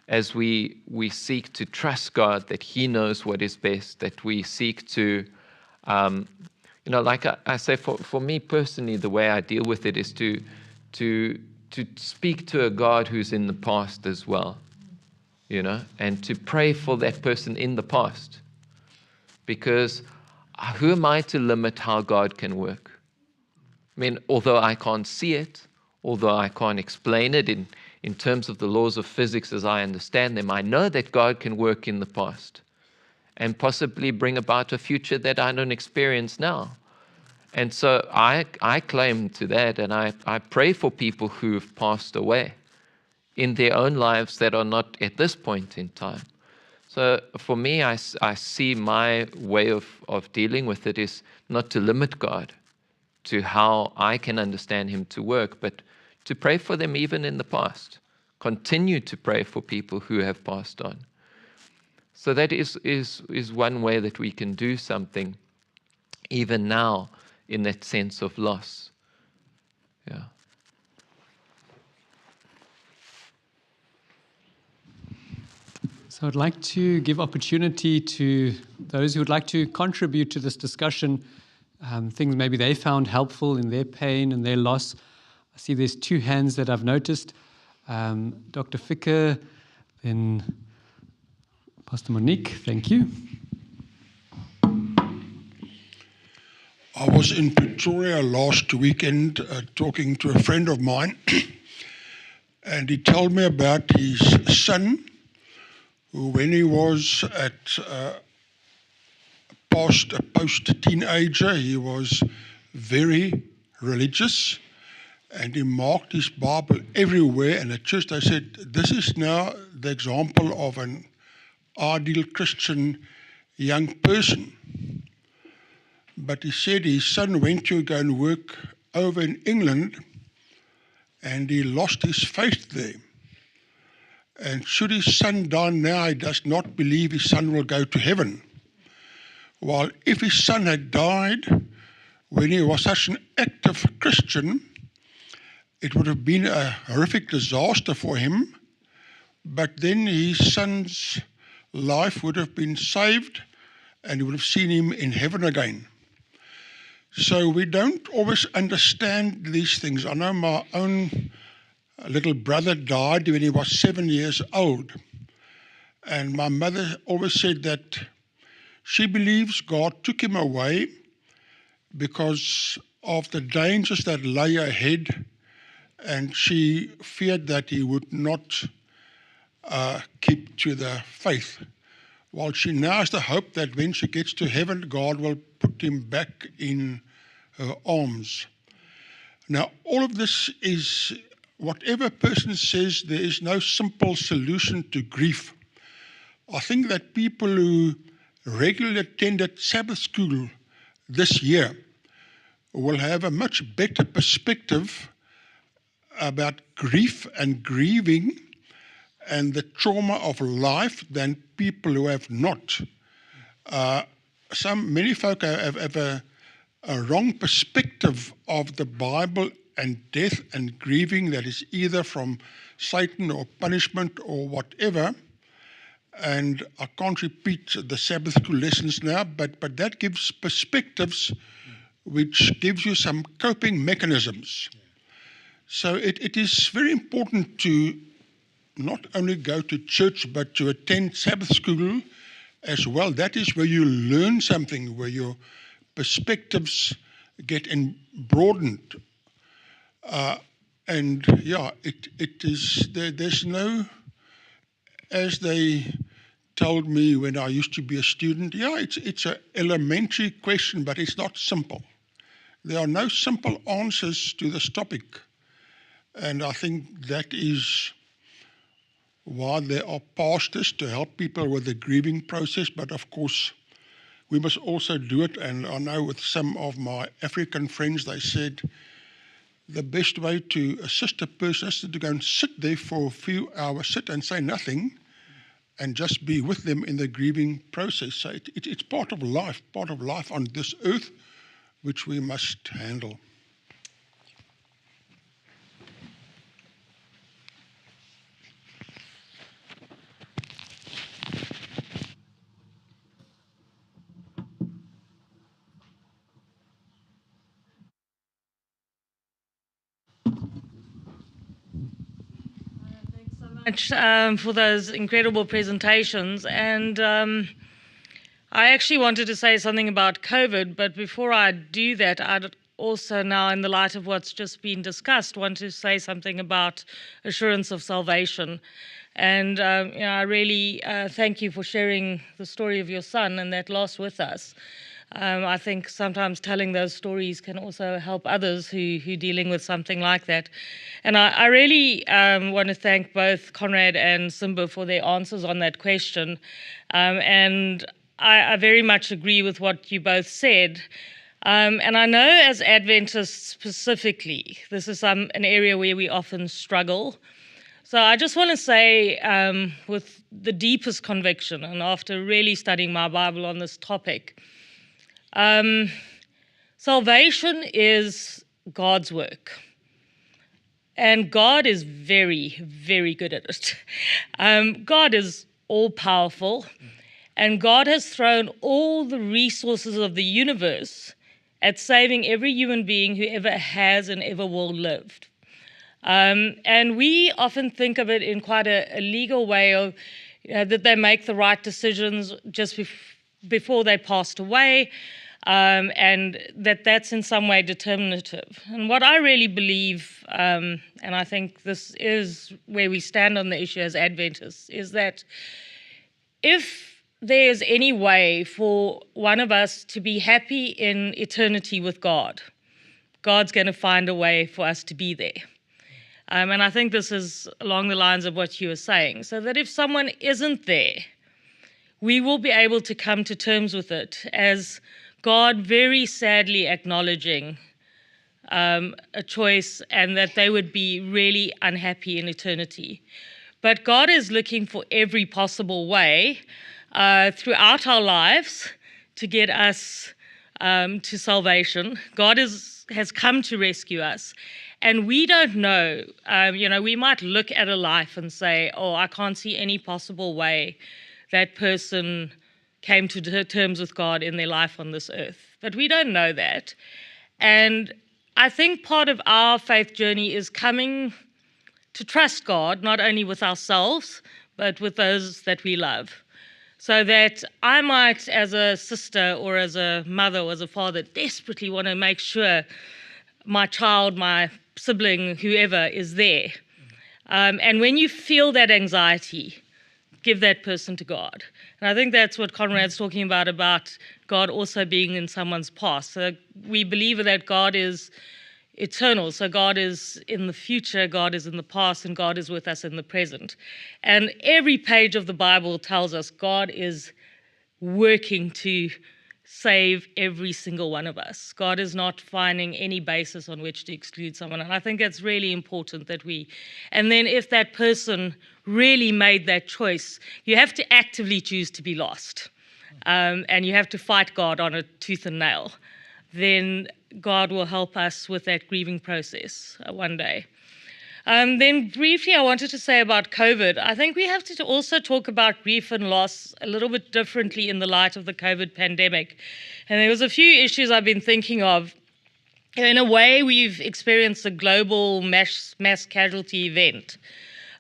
as we seek to trust God that He knows what is best, that we seek to, like I say, for me personally, the way I deal with it is to speak to a God who's in the past as well, and to pray for that person in the past. Because who am I to limit how God can work? I mean, although I can't see it, although I can't explain it in terms of the laws of physics as I understand them, I know that God can work in the past and possibly bring about a future that I don't experience now. And so I claim to that, and I pray for people who have passed away in their own lives that are not at this point in time. So for me, I see my way of dealing with it is not to limit God to how I can understand Him to work, but to pray for them even in the past. Continue to pray for people who have passed on. So that is one way that we can do something even now in that sense of loss. Yeah. So I'd like to give opportunity to those who would like to contribute to this discussion, things maybe they found helpful in their pain and their loss. I see there's 2 hands that I've noticed. Dr. Ficker, then Pastor Monique, thank you. I was in Pretoria last weekend talking to a friend of mine, and he told me about his son, who when he was a post-teenager, he was very religious, and he marked his Bible everywhere. And at church they said, this is now the example of an ideal Christian young person. But he said his son went to go and work over in England, and he lost his faith there. And should his son die now, he does not believe his son will go to heaven. While if his son had died when he was such an active Christian, it would have been a horrific disaster for him, but then his son's life would have been saved, and he would have seen him in heaven again. So we don't always understand these things. I know my own little brother died when he was 7 years old. And my mother always said that she believes God took him away because of the dangers that lay ahead, and she feared that he would not keep to the faith. While she now has the hope that when she gets to heaven, God will put him back in her arms. Now, all of this is, whatever person says, there is no simple solution to grief. I think that people who regularly attended Sabbath school this year will have a much better perspective about grief and grieving and the trauma of life than people who have not. Many folk have a wrong perspective of the Bible and death and grieving that is either from Satan or punishment or whatever. And I can't repeat the Sabbath school lessons now, but that gives perspectives which gives you some coping mechanisms. So it is very important to not only go to church, but to attend Sabbath school as well. That is where you learn something, where your perspectives get broadened. And yeah, it is, there's no, as they told me when I used to be a student, yeah, it's an elementary question, but it's not simple. there are no simple answers to this topic. And I think that is why there are pastors to help people with the grieving process. But of course, we must also do it. And I know with some of my African friends, they said the best way to assist a person is to go and sit there for a few hours, sit and say nothing, and just be with them in the grieving process. So it's part of life on this earth, which we must handle. Thanks so much for those incredible presentations. And I actually wanted to say something about COVID, but before I do that, I'd also now, in the light of what's just been discussed, want to say something about assurance of salvation. And I really thank you for sharing the story of your son and that loss with us. I think sometimes telling those stories can also help others who are dealing with something like that. And I really want to thank both Conrad and Simba for their answers on that question. And I very much agree with what you both said. And I know as Adventists specifically, this is an area where we often struggle. So I just want to say with the deepest conviction, and after really studying my Bible on this topic, salvation is God's work. And God is very, very good at it. God is all-powerful, and God has thrown all the resources of the universe at saving every human being who ever has and ever will live. And we often think of it in quite a legal way of that they make the right decisions just before they passed away, and that's in some way determinative. And what I really believe, and I think this is where we stand on the issue as Adventists, is that if there's any way for one of us to be happy in eternity with God, God's going to find a way for us to be there. And I think this is along the lines of what you were saying, so that if someone isn't there, we will be able to come to terms with it as God very sadly acknowledging a choice and that they would be really unhappy in eternity. But God is looking for every possible way throughout our lives to get us to salvation. God has come to rescue us. And we don't know, we might look at a life and say, oh, I can't see any possible way that person came to terms with God in their life on this earth. But we don't know that. And I think part of our faith journey is coming to trust God, not only with ourselves, but with those that we love. So that I might, as a sister or as a mother or as a father, desperately want to make sure my child, my sibling, whoever is there. And when you feel that anxiety, give that person to God. And I think that's what Conrad's talking about God also being in someone's past. So we believe that God is eternal. So God is in the future, God is in the past, and God is with us in the present. And every page of the Bible tells us God is working to save every single one of us. God is not finding any basis on which to exclude someone. And I think that's really important that and then if that person really made that choice, you have to actively choose to be lost. And you have to fight God on a tooth and nail. Then God will help us with that grieving process one day. Then briefly, I wanted to say about COVID. I think we have to also talk about grief and loss a little bit differently in the light of the COVID pandemic. And there was a few issues I've been thinking of. In a way, we've experienced a global mass casualty event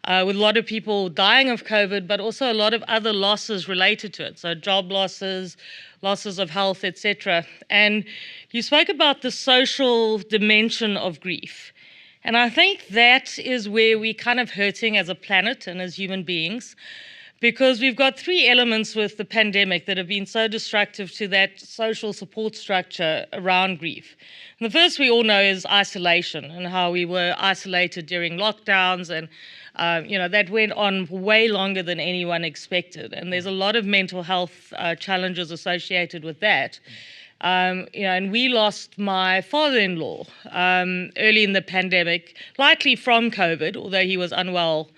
with a lot of people dying of COVID, but also a lot of other losses related to it. So job losses, losses of health, etc. And you spoke about the social dimension of grief. And I think that is where we're kind of hurting as a planet and as human beings, because we've got three elements with the pandemic that have been so destructive to that social support structure around grief. And the first we all know is isolation, and how we were isolated during lockdowns, and that went on way longer than anyone expected. And there's a lot of mental health challenges associated with that. And we lost my father-in-law early in the pandemic, likely from COVID, although he was unwell,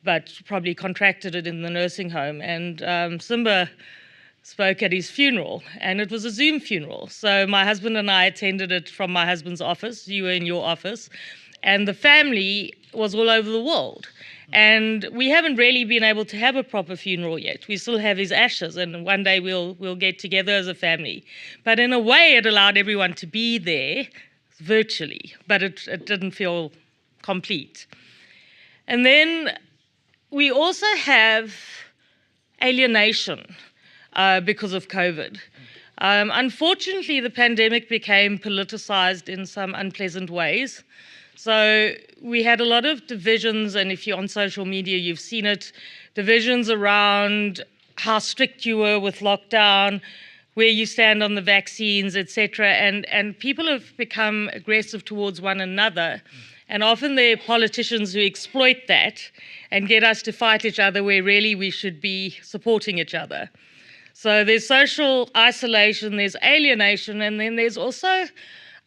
but probably contracted it in the nursing home. And Simba spoke at his funeral, and it was a Zoom funeral. So my husband and I attended it from my husband's office. You were in your office, and the family was all over the world. And we haven't really been able to have a proper funeral yet. We still have his ashes, and one day we'll get together as a family. But in a way, it allowed everyone to be there virtually, but it didn't feel complete. And then we also have alienation because of COVID. Unfortunately, the pandemic became politicized in some unpleasant ways. So we had a lot of divisions, and if you're on social media, you've seen it, divisions around how strict you were with lockdown, where you stand on the vaccines, etc. And people have become aggressive towards one another. And often there are politicians who exploit that and get us to fight each other where really we should be supporting each other. So there's social isolation, there's alienation, and then there's also,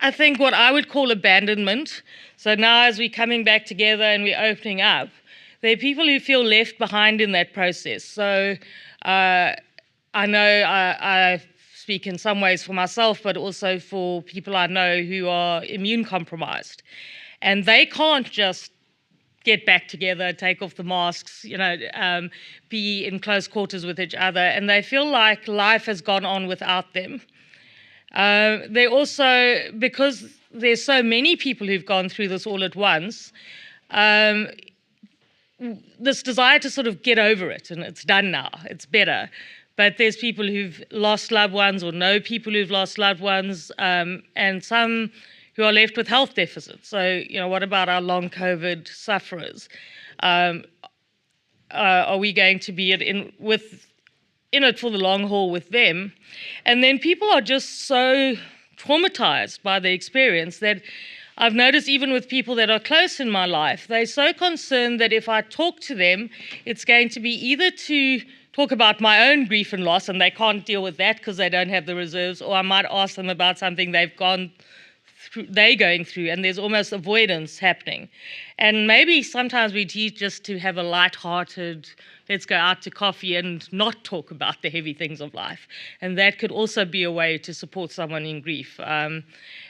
I think, what I would call abandonment. So now as we're coming back together and we're opening up, there are people who feel left behind in that process. So I know I speak in some ways for myself, but also for people I know who are immune compromised. And they can't just get back together, take off the masks, be in close quarters with each other. And they feel like life has gone on without them. They also, because there's so many people who've gone through this all at once, this desire to sort of get over it, and it's done now, it's better. But there's people who've lost loved ones or know people who've lost loved ones, and some who are left with health deficits. So, what about our long COVID sufferers? Are we going to be in it for the long haul with them? And then people are just so traumatized by the experience that I've noticed even with people that are close in my life, they're so concerned that if I talk to them, it's going to be either to talk about my own grief and loss, and they can't deal with that because they don't have the reserves, or I might ask them about something they're going through, and there's almost avoidance happening. And maybe sometimes we need just to have a light-hearted, let's go out to coffee and not talk about the heavy things of life. And that could also be a way to support someone in grief. And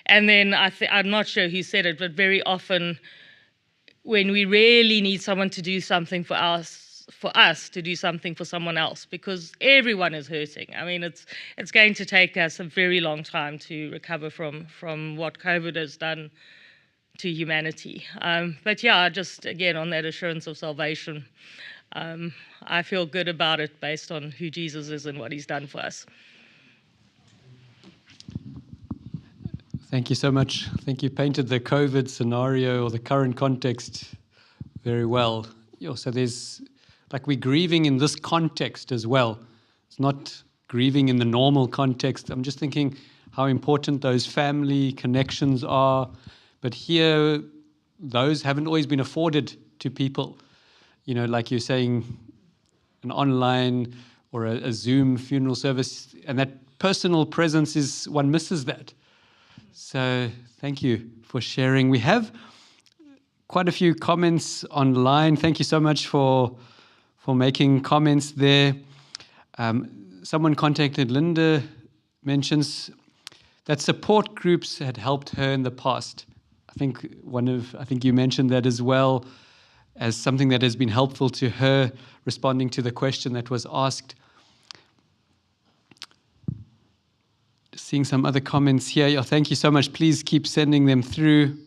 then I'm not sure who said it, but very often when we really need someone to do something for us to do something for someone else, because everyone is hurting. I mean, it's going to take us a very long time to recover from what COVID has done to humanity. But yeah, just again, on that assurance of salvation, I feel good about it based on who Jesus is and what he's done for us. Thank you so much. I think you painted the COVID scenario or the current context very well. So there's, like, we're grieving in this context as well. It's not grieving in the normal context. I'm just thinking how important those family connections are. But here, those haven't always been afforded to people. Like you're saying, an online or a Zoom funeral service, and that personal presence one misses that. So thank you for sharing. We have quite a few comments online. Thank you so much for making comments there. Someone contacted Linda, mentions that support groups had helped her in the past. I think you mentioned that as well as something that has been helpful to her, responding to the question that was asked. Seeing some other comments here. Oh, thank you so much. Please keep sending them through.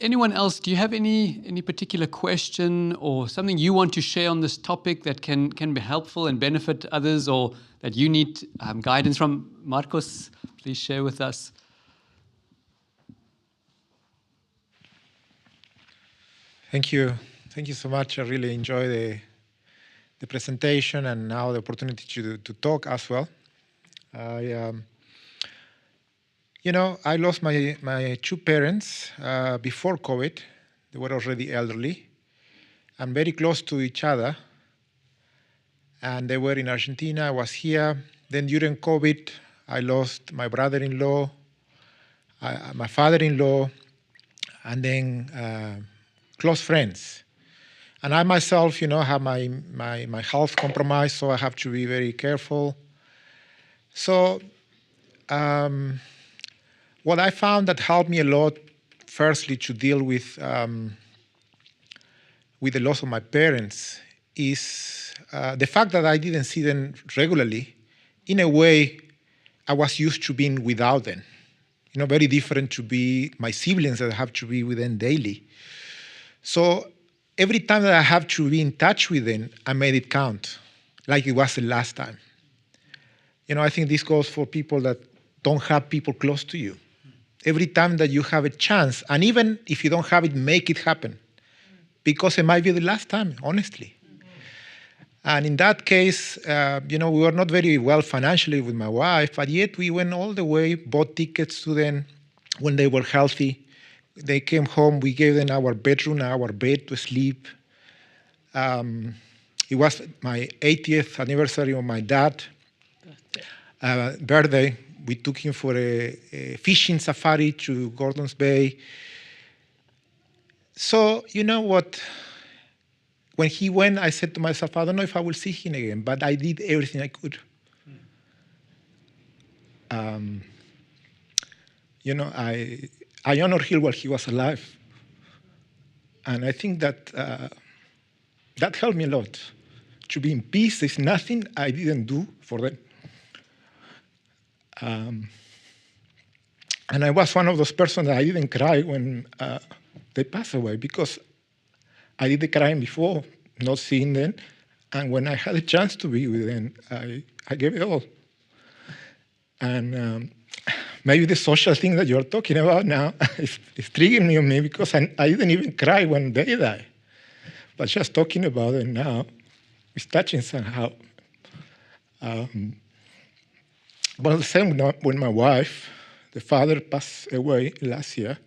Anyone else, do you have any particular question or something you want to share on this topic that can be helpful and benefit others, or that you need guidance from? Marcos, please share with us. Thank you. Thank you so much. I really enjoy the presentation and now the opportunity to talk as well. I lost my two parents before COVID. They were already elderly and very close to each other. And they were in Argentina. I was here. Then during COVID, I lost my brother-in-law, my father-in-law, and then close friends. And I myself, have my health compromised, so I have to be very careful. So what I found that helped me a lot, firstly, to deal with the loss of my parents is the fact that I didn't see them regularly. In a way, I was used to being without them. Very different to be my siblings that I have to be with them daily. So every time that I have to be in touch with them, I made it count, like it was the last time. I think this goes for people that don't have people close to you. Every time that you have a chance, and even if you don't have it, make it happen. Because it might be the last time, honestly. And in that case, we were not very well financially with my wife, but yet we went all the way, bought tickets to them when they were healthy. They came home, we gave them our bedroom, our bed to sleep. It was my 80th anniversary of my dad's birthday. We took him for a fishing safari to Gordon's Bay. So, you know what? When he went, I said to myself, I don't know if I will see him again, but I did everything I could. I honored him while he was alive. And I think that that helped me a lot. To be in peace, there's nothing I didn't do for them. And I was one of those persons that I didn't cry when they passed away, because I did the crying before, not seeing them. And when I had a chance to be with them, I gave it all. And maybe the social thing that you're talking about now is triggering me on me, because I didn't even cry when they died. But just talking about it now is touching somehow. But the same when my wife, the father, passed away last year.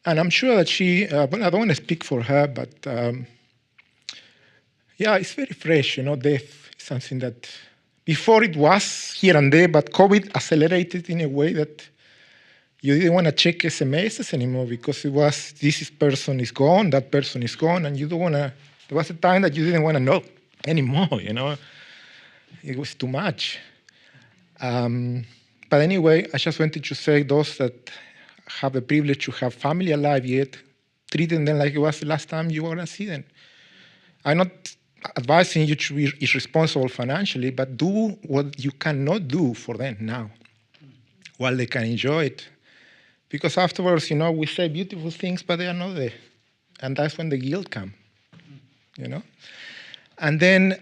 And I'm sure that she, but I don't want to speak for her, but it's very fresh, death is something that before it was here and there, but COVID accelerated in a way that you didn't want to check SMSs anymore, because it was, person is gone, that person is gone, and you don't want to, there was a time that you didn't want to know anymore, It was too much. But anyway, I just wanted to say those that have the privilege to have family alive yet, treating them like it was the last time you were going to see them. I'm not advising you to be irresponsible financially, but do what you cannot do for them now, while they can enjoy it. Because afterwards, we say beautiful things, but they are not there. And that's when the guilt comes, And then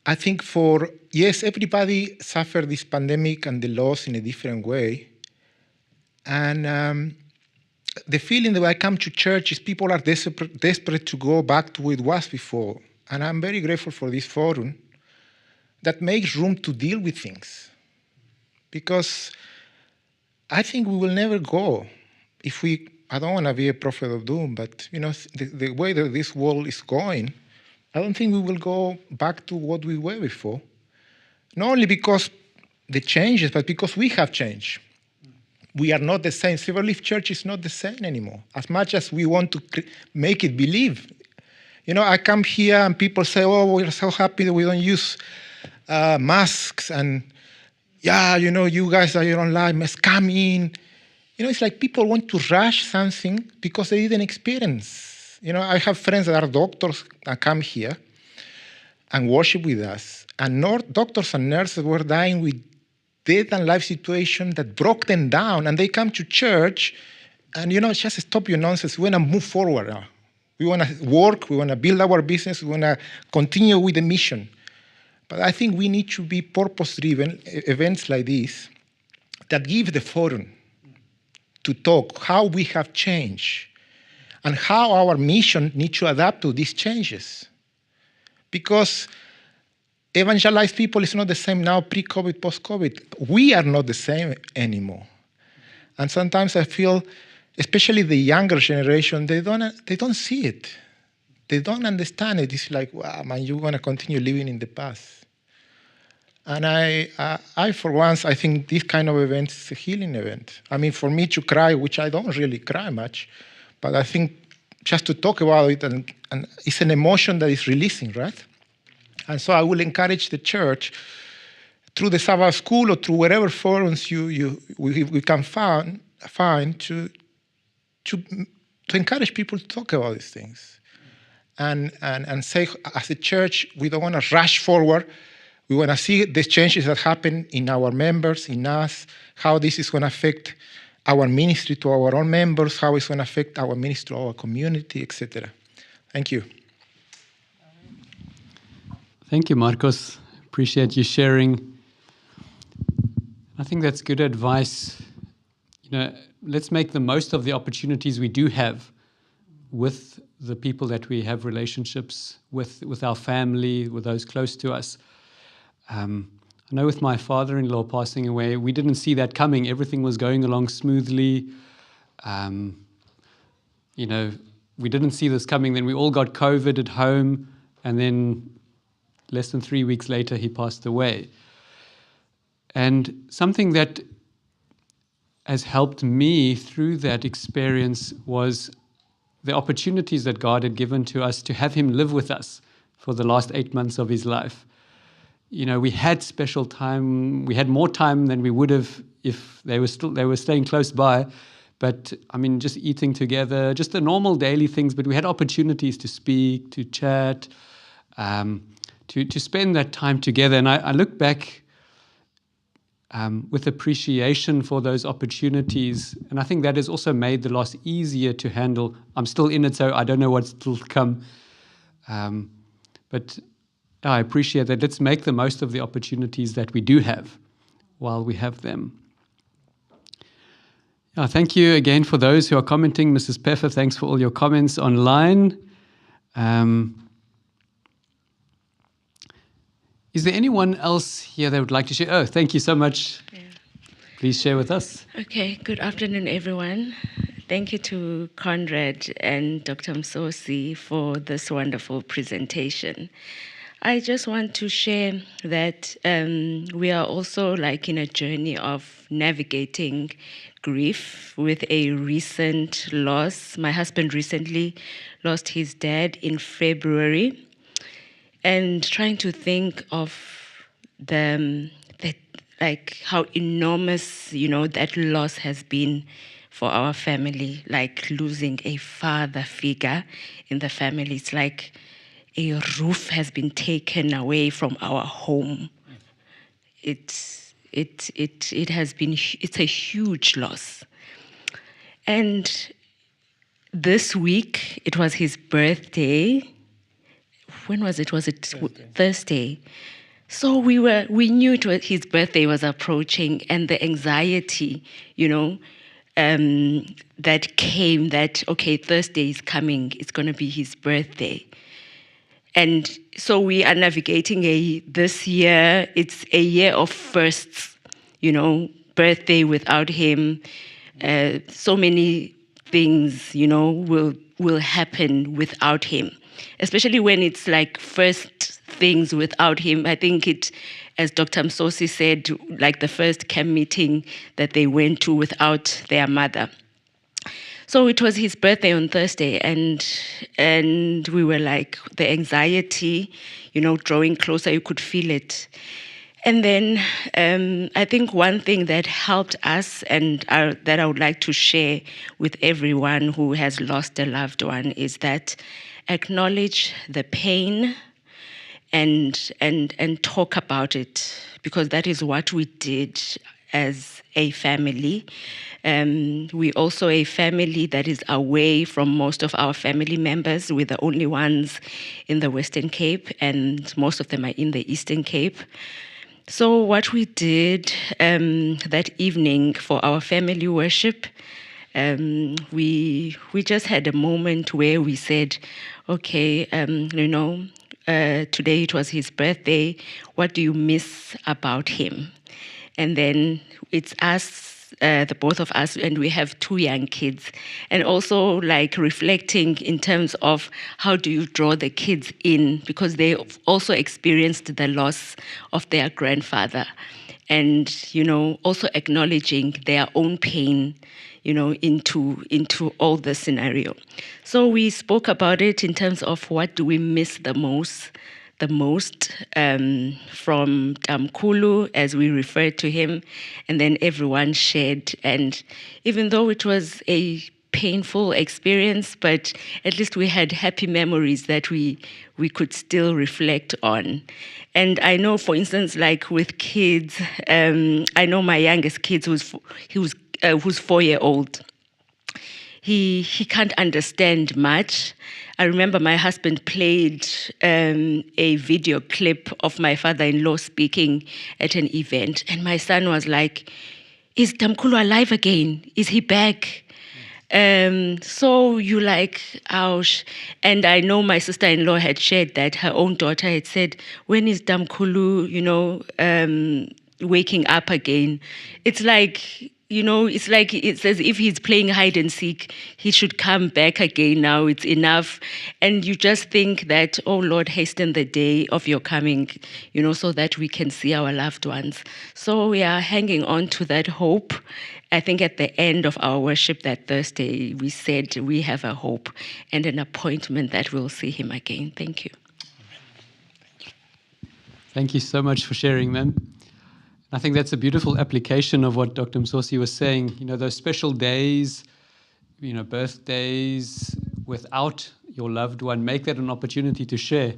I think yes, everybody suffered this pandemic and the loss in a different way. And the feeling that I come to church is people are desperate to go back to what it was before. And I'm very grateful for this forum that makes room to deal with things. Because I think we will never go if I don't want to be a prophet of doom, but the way that this world is going, I don't think we will go back to what we were before. Not only because the changes, but because we have changed. We are not the same. Silver Leaf Church is not the same anymore, as much as we want to make it believe. I come here and people say, oh, we're so happy that we don't use masks. And you guys are your own life, must come in. It's like people want to rush something because they didn't experience. I have friends that are doctors that come here and worship with us. And doctors and nurses were dying with death and life situation that broke them down. And they come to church and, just stop your nonsense. We want to move forward now. We want to work. We want to build our business. We want to continue with the mission. But I think we need to be purpose-driven, events like this that give the forum to talk how we have changed. and how our mission needs to adapt to these changes. Because evangelized people is not the same now, pre-COVID, post-COVID. We are not the same anymore. And sometimes I feel, especially the younger generation, they don't see it. They don't understand it. It's like, wow, man, you're going to continue living in the past. And I, for once, I think this kind of event is a healing event. I mean, for me to cry, which I don't really cry much, but I think just to talk about it, and it's an emotion that is releasing, right? And so I will encourage the church through the Sabbath school or through whatever forums we can find to encourage people to talk about these things. And say, as a church, we don't want to rush forward. We want to see the changes that happen in our members, in us, how this is going to affect our ministry to our own members, how it's going to affect our ministry to our community, etc. Thank you. Thank you, Marcos. Appreciate you sharing. I think that's good advice. Let's make the most of the opportunities we do have with the people that we have relationships with our family, with those close to us. I know with my father-in-law passing away, we didn't see that coming. Everything was going along smoothly. We didn't see this coming. Then we all got COVID at home, and then less than 3 weeks later, he passed away. And something that has helped me through that experience was the opportunities that God had given to us to have him live with us for the last 8 months of his life. We had special time. We had more time than we would have if they were staying close by. But I mean, just eating together, just the normal daily things. But we had opportunities to speak, to chat, to spend that time together. And I look back with appreciation for those opportunities. And I think that has also made the loss easier to handle. I'm still in it, so I don't know what's still to come. But I appreciate that. Let's make the most of the opportunities that we do have while we have them. Thank you again for those who are commenting. Mrs. Peffer, thanks for all your comments online. Is there anyone else here that would like to share? Oh, thank you so much. Yeah. Please share with us. Okay, good afternoon, everyone. Thank you to Conrad and Dr. Musvusvi for this wonderful presentation. I just want to share that we are also in a journey of navigating grief with a recent loss. My husband recently lost his dad in February, and trying to think of how enormous, that loss has been for our family, like losing a father figure in the family. It's like a roof has been taken away from our home. It's a huge loss. And this week, it was his birthday. When was it? Was it Thursday? So we knew his birthday was approaching, and the anxiety, that came that, okay, Thursday is coming, it's going to be his birthday. And so we are navigating this year, it's a year of firsts, birthday without him. So many things, will happen without him, especially when it's like first things without him. I think as Dr. Musvusvi said, like the first camp meeting that they went to without their mother. So it was his birthday on Thursday, and we were like, the anxiety, drawing closer, you could feel it. And then I think one thing that helped us and that I would like to share with everyone who has lost a loved one is that acknowledge the pain and talk about it, because that is what we did as a family. We also a family that is away from most of our family members. We're the only ones in the Western Cape, and most of them are in the Eastern Cape. So what we did that evening for our family worship, we just had a moment where we said, okay, today it was his birthday. What do you miss about him? And then it's us, the both of us, and we have 2 young kids. And also like reflecting in terms of how do you draw the kids in, because they also experienced the loss of their grandfather. And, also acknowledging their own pain, into all the scenario. So we spoke about it in terms of what do we miss the most from Tamkulu, as we referred to him, and then everyone shared. And even though it was a painful experience, but at least we had happy memories that we could still reflect on. And I know, for instance, like with kids, I know my youngest kid, who's 4-year-old. He can't understand much. I remember my husband played a video clip of my father-in-law speaking at an event, and my son was like, "Is Tamkulu alive again? Is he back?" So you like, ouch. And I know my sister-in-law had shared that her own daughter had said, "When is Tamkulu, waking up again?" It's like, it's as if he's playing hide and seek. He should come back again now. It's enough. And you just think that, oh Lord, hasten the day of your coming, so that we can see our loved ones. So we are hanging on to that hope. I think at the end of our worship that Thursday, we said we have a hope and an appointment that we'll see him again. Thank you. Thank you so much for sharing, ma'am. I think that's a beautiful application of what Dr. Musvusvi was saying. Those special days, birthdays, without your loved one, make that an opportunity to share.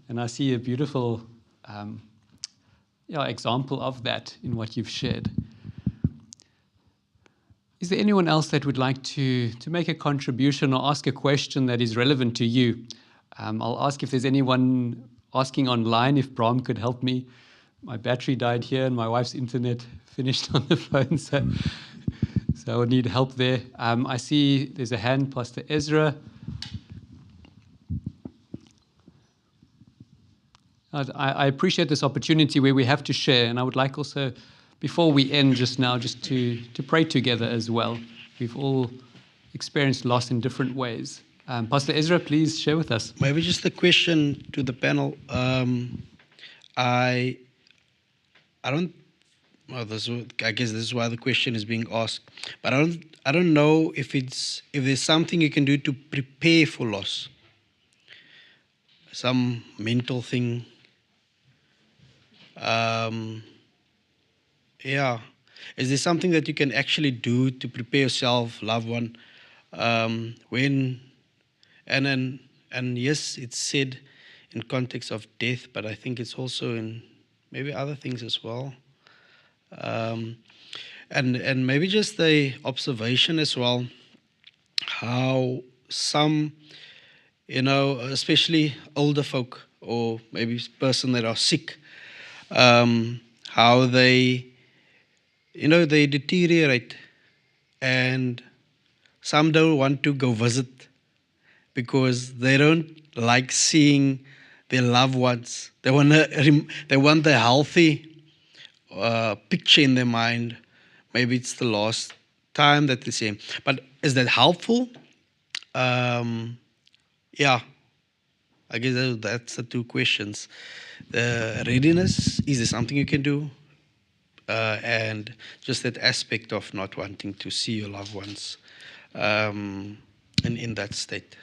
And I see a beautiful example of that in what you've shared. Is there anyone else that would like to make a contribution or ask a question that is relevant to you? I'll ask if there's anyone asking online, if Bram could help me. My battery died here and my wife's internet finished on the phone, so I would need help there. I see there's a hand, Pastor Ezra. I appreciate this opportunity where we have to share, and I would like also, before we end just now, just to pray together as well. We've all experienced loss in different ways. Pastor Ezra, please share with us. Maybe just a question to the panel. I guess this is why the question is being asked. But I don't know if there's something you can do to prepare for loss. Some mental thing. Is there something that you can actually do to prepare yourself, loved one, and yes, it's said in context of death, but I think it's also in maybe other things as well. And maybe just the observation as well, how some, especially older folk or maybe person that are sick, how they deteriorate, and some don't want to go visit because they don't like seeing their loved ones. They want the healthy picture in their mind. Maybe it's the last time that they see him. But is that helpful? I guess that's the 2 questions. The readiness, is there something you can do? And just that aspect of not wanting to see your loved ones in that state.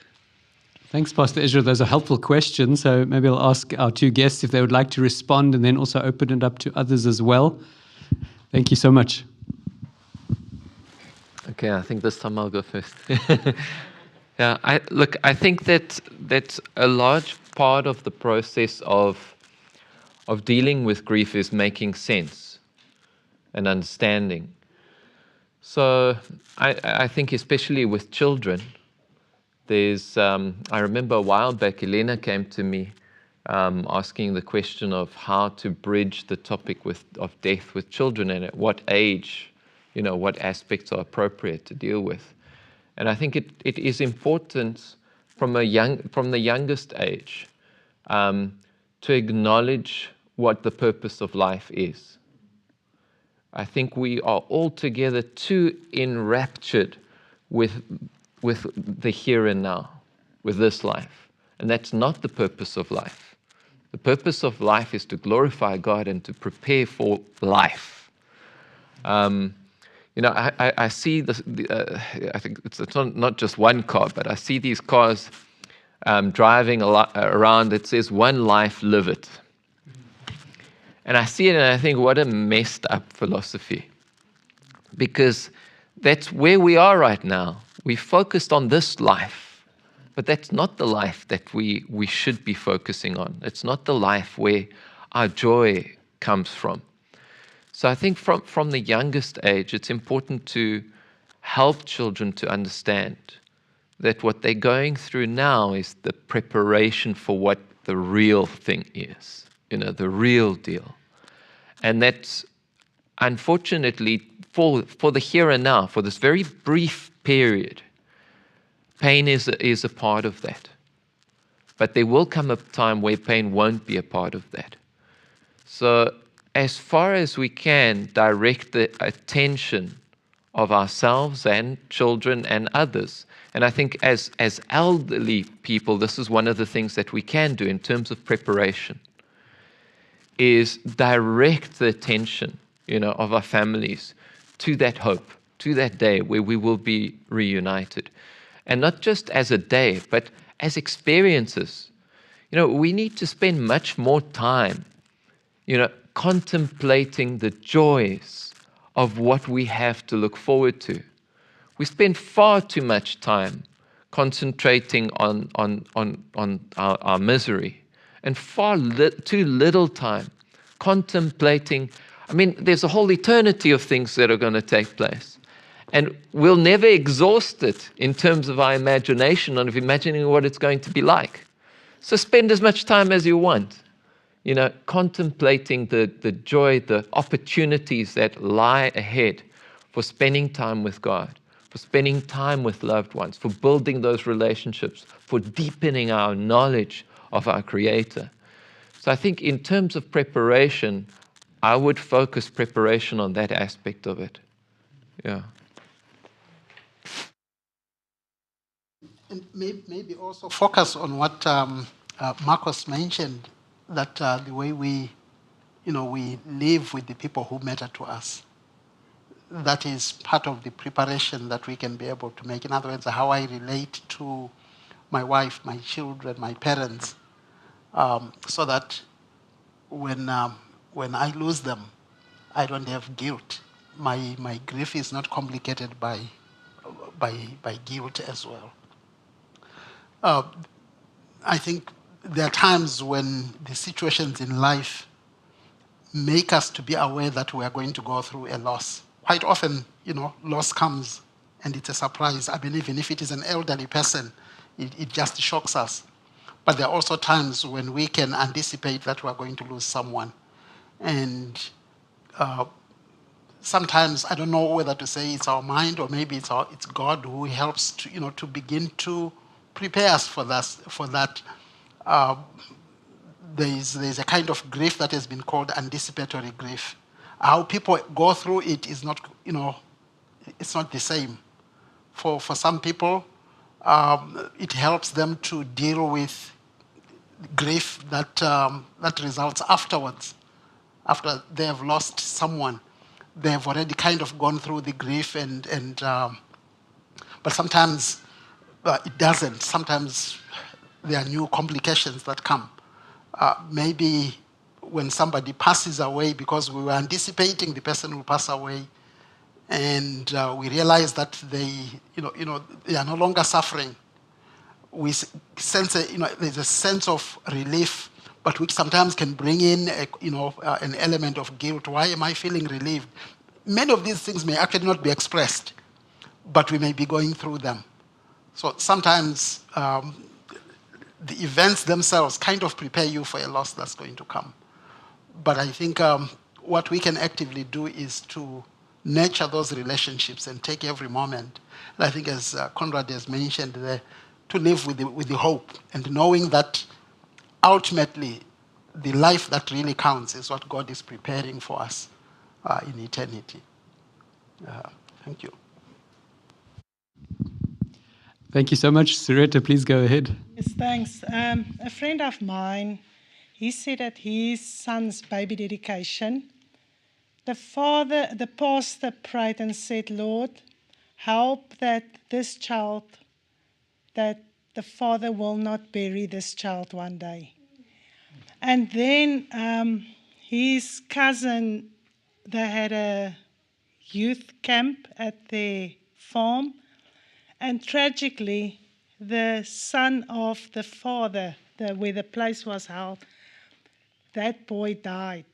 Thanks, Pastor Ezra. Those are helpful questions. So maybe I'll ask our 2 guests if they would like to respond, and then also open it up to others as well. Thank you so much. Okay, I think this time I'll go first. Yeah, I think that a large part of the process of dealing with grief is making sense and understanding. So I think especially with children, I remember a while back, Elena came to me asking the question of how to bridge the topic of death with children, and at what age, what aspects are appropriate to deal with. And I think it is important from the youngest age to acknowledge what the purpose of life is. I think we are altogether too enraptured with the here and now, with this life. And that's not the purpose of life. The purpose of life is to glorify God and to prepare for life. I see this. I think it's not just one car, but I see these cars driving around. It says, "One life, live it." And I see it and I think, what a messed up philosophy. Because that's where we are right now. We focused on this life, but that's not the life that we should be focusing on. It's not the life where our joy comes from. So I think from the youngest age, it's important to help children to understand that what they're going through now is the preparation for what the real thing is, the real deal. And that's, unfortunately, for the here and now, for this very brief period, pain is a part of that. But there will come a time where pain won't be a part of that. So as far as we can, direct the attention of ourselves and children and others. And I think as elderly people, this is one of the things that we can do in terms of preparation, is direct the attention, of our families to that hope, to that day where we will be reunited. And not just as a day, but as experiences. We need to spend much more time, contemplating the joys of what we have to look forward to. We spend far too much time concentrating on our misery, and too little time contemplating. There's a whole eternity of things that are going to take place. And we'll never exhaust it in terms of our imagination and of imagining what it's going to be like. So spend as much time as you want, contemplating the joy, the opportunities that lie ahead for spending time with God, for spending time with loved ones, for building those relationships, for deepening our knowledge of our Creator. So I think in terms of preparation, I would focus preparation on that aspect of it. Yeah. And maybe also focus on what Marcos mentioned, that the way we live with the people who matter to us. That is part of the preparation that we can be able to make. In other words, how I relate to my wife, my children, my parents, so that when I lose them, I don't have guilt. My grief is not complicated by guilt as well. I think there are times when the situations in life make us to be aware that we are going to go through a loss. Quite often, loss comes and it's a surprise. Even if it is an elderly person, it just shocks us. But there are also times when we can anticipate that we are going to lose someone. And sometimes, I don't know whether to say it's our mind or maybe it's God who helps to begin to prepare us for that. There's a kind of grief that has been called anticipatory grief. How people go through it is not, it's not the same. For some people, it helps them to deal with grief that results afterwards. After they have lost someone, they have already kind of gone through the grief, but sometimes it doesn't. Sometimes there are new complications that come. Maybe when somebody passes away, because we were anticipating the person will pass away, and we realize that they are no longer suffering. We sense there's a sense of relief, but which sometimes can bring in an element of guilt. Why am I feeling relieved? Many of these things may actually not be expressed, but we may be going through them. So sometimes the events themselves kind of prepare you for a loss that's going to come. But I think what we can actively do is to nurture those relationships and take every moment. And I think, as Conrad has mentioned there, to live with the hope and knowing that ultimately the life that really counts is what God is preparing for us in eternity. Thank you. Thank you so much. Sarita, please go ahead. Yes, thanks. A friend of mine, he said at his son's baby dedication, the pastor prayed and said, Lord, help that this child, that the father will not bury this child one day. And then his cousin, they had a youth camp at their farm, and tragically, the son of the father, where the place was held, that boy died.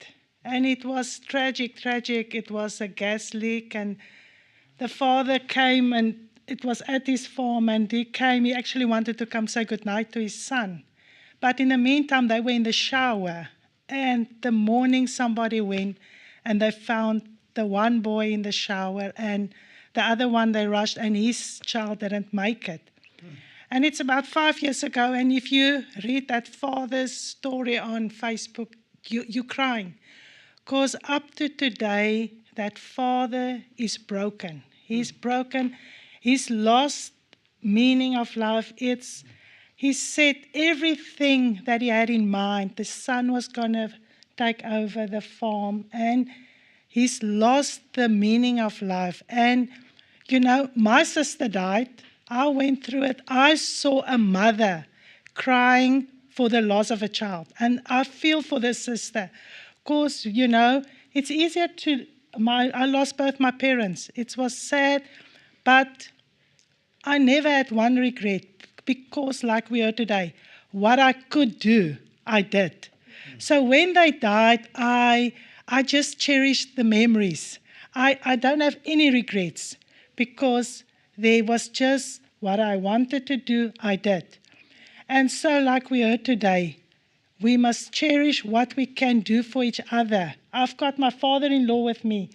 And it was tragic. It was a gas leak, and the father came, and it was at his farm, and he actually wanted to come say goodnight to his son. But in the meantime, they were in the shower, and the morning somebody went, and they found the one boy in the shower, and the other one they rushed, and his child didn't make it. And it's about 5 years ago, and if you read that father's story on Facebook, you're crying. Because up to today, that father is broken. He's broken. He's lost meaning of life. He said everything that he had in mind. The son was going to take over the farm, and he's lost the meaning of life. And, my sister died. I went through it. I saw a mother crying for the loss of a child. And I feel for the sister. Because, it's easier I lost both my parents. It was sad, but I never had one regret. Because, like we heard today, what I could do, I did. So when they died, I just cherished the memories. I don't have any regrets, because there was just what I wanted to do, I did. And so, like we heard today, we must cherish what we can do for each other. I've got my father-in-law with me.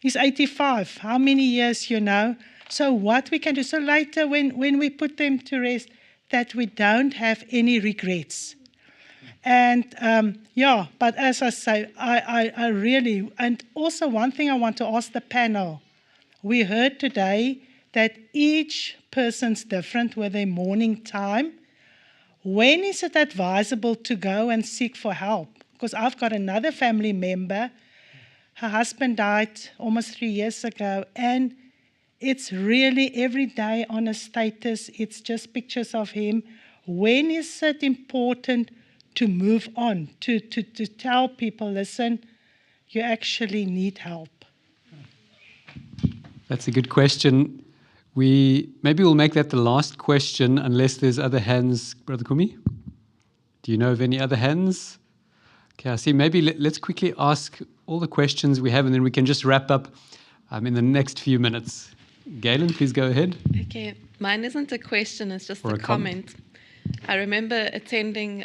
He's 85. How many years, So what we can do. So later, when we put them to rest, that we don't have any regrets. And, but as I say, I really... And also one thing I want to ask the panel. We heard today that each person's different with their morning time. When is it advisable to go and seek for help? Because I've got another family member. Her husband died almost 3 years ago, and it's really every day on a status, it's just pictures of him. When is it important to move on, to tell people, listen, you actually need help? That's a good question. Maybe we'll make that the last question, unless there's other hands. Brother Kumi, do you know of any other hands? Okay, I see. Maybe let's quickly ask all the questions we have, and then we can just wrap up in the next few minutes. Galen, please go ahead. Okay, mine isn't a question, it's just a comment. I remember attending,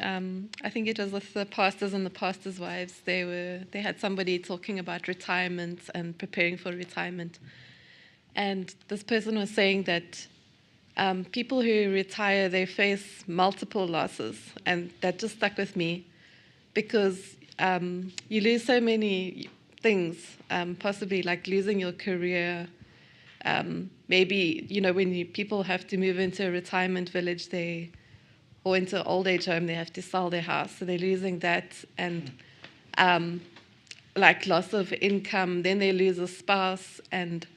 I think it was with the pastors and the pastors' wives. They had somebody talking about retirement and preparing for retirement. And this person was saying that people who retire, they face multiple losses. And that just stuck with me, because you lose so many things, possibly like losing your career. Maybe, when people have to move into a retirement village, or into an old age home, they have to sell their house. So they're losing that, and like loss of income. Then they lose a spouse, and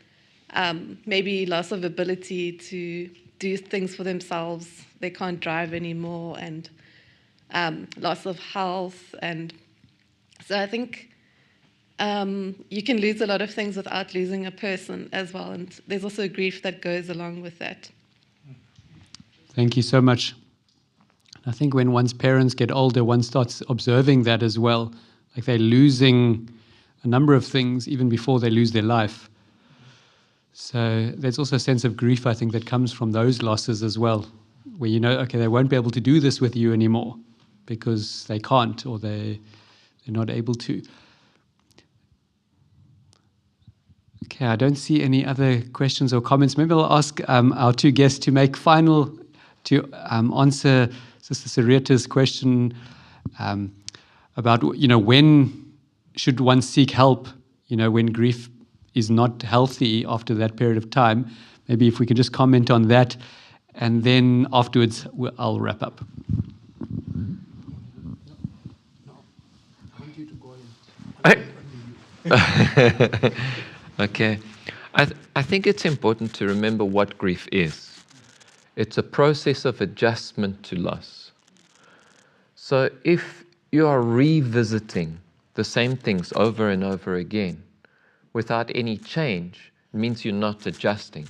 maybe loss of ability to do things for themselves. They can't drive anymore, and loss of health. And so I think you can lose a lot of things without losing a person as well. And there's also grief that goes along with that. Thank you so much. I think when one's parents get older, one starts observing that as well. Like they're losing a number of things even before they lose their life. So there's also a sense of grief, I think, that comes from those losses as well, where okay, they won't be able to do this with you anymore because they can't, or they're not able to. Okay, I don't see any other questions or comments. Maybe I'll ask our two guests to answer Sister Sarita's question about, when should one seek help, when grief is not healthy after that period of time. Maybe if we can just comment on that, and then afterwards I'll wrap up. Okay. I think it's important to remember what grief is. It's a process of adjustment to loss. So if you are revisiting the same things over and over again without any change, it means you're not adjusting.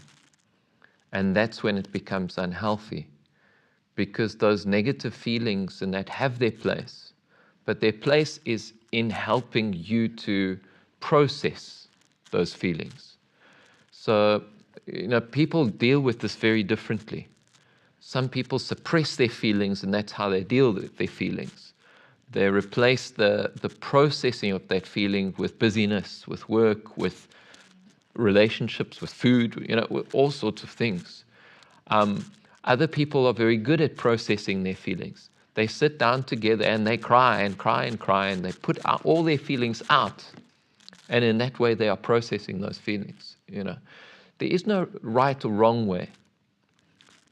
And that's when it becomes unhealthy, because those negative feelings and that have their place, but their place is in helping you to process those feelings. So, people deal with this very differently. Some people suppress their feelings, and that's how they deal with their feelings. They replace the processing of that feeling with busyness, with work, with relationships, with food, with all sorts of things. Other people are very good at processing their feelings. They sit down together and they cry and cry and cry, and they put out all their feelings out. And in that way, they are processing those feelings. There is no right or wrong way.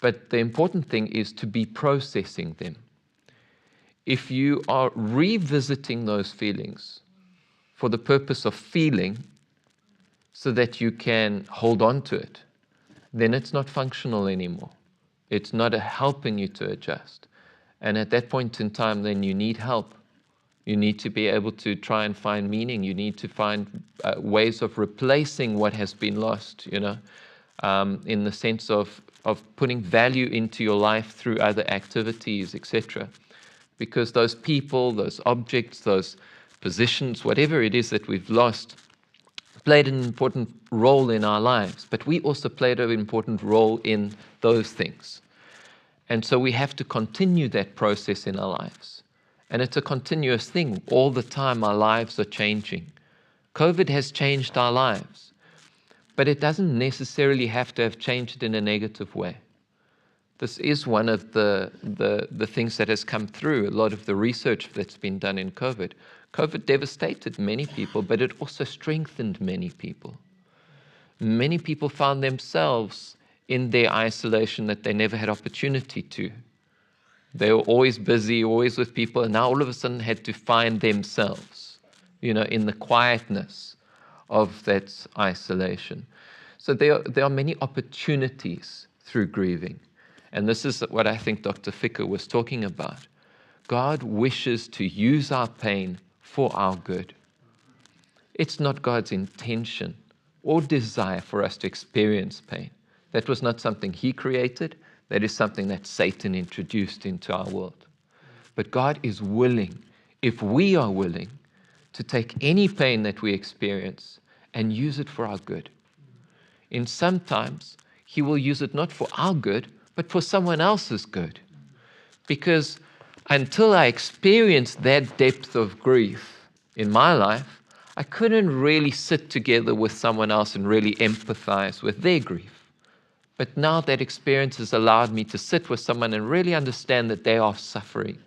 But the important thing is to be processing them. If you are revisiting those feelings for the purpose of feeling so that you can hold on to it, then it's not functional anymore. It's not helping you to adjust. And at that point in time, then you need help. You need to be able to try and find meaning. You need to find ways of replacing what has been lost, in the sense of putting value into your life through other activities, etc. Because those people, those objects, those positions, whatever it is that we've lost, played an important role in our lives. But we also played an important role in those things. And so we have to continue that process in our lives. And it's a continuous thing. All the time our lives are changing. COVID has changed our lives. But it doesn't necessarily have to have changed in a negative way. This is one of the things that has come through, a lot of the research that's been done in COVID. COVID devastated many people, but it also strengthened many people. Many people found themselves in their isolation that they never had opportunity to. They were always busy, always with people, and now all of a sudden had to find themselves, in the quietness of that isolation. So there are many opportunities through grieving. And this is what I think Dr. Ficker was talking about. God wishes to use our pain for our good. It's not God's intention or desire for us to experience pain. That was not something He created. That is something that Satan introduced into our world. But God is willing, if we are willing, to take any pain that we experience and use it for our good. And sometimes He will use it not for our good, but for someone else's good. Because until I experienced that depth of grief in my life, I couldn't really sit together with someone else and really empathize with their grief. But now that experience has allowed me to sit with someone and really understand that they are suffering,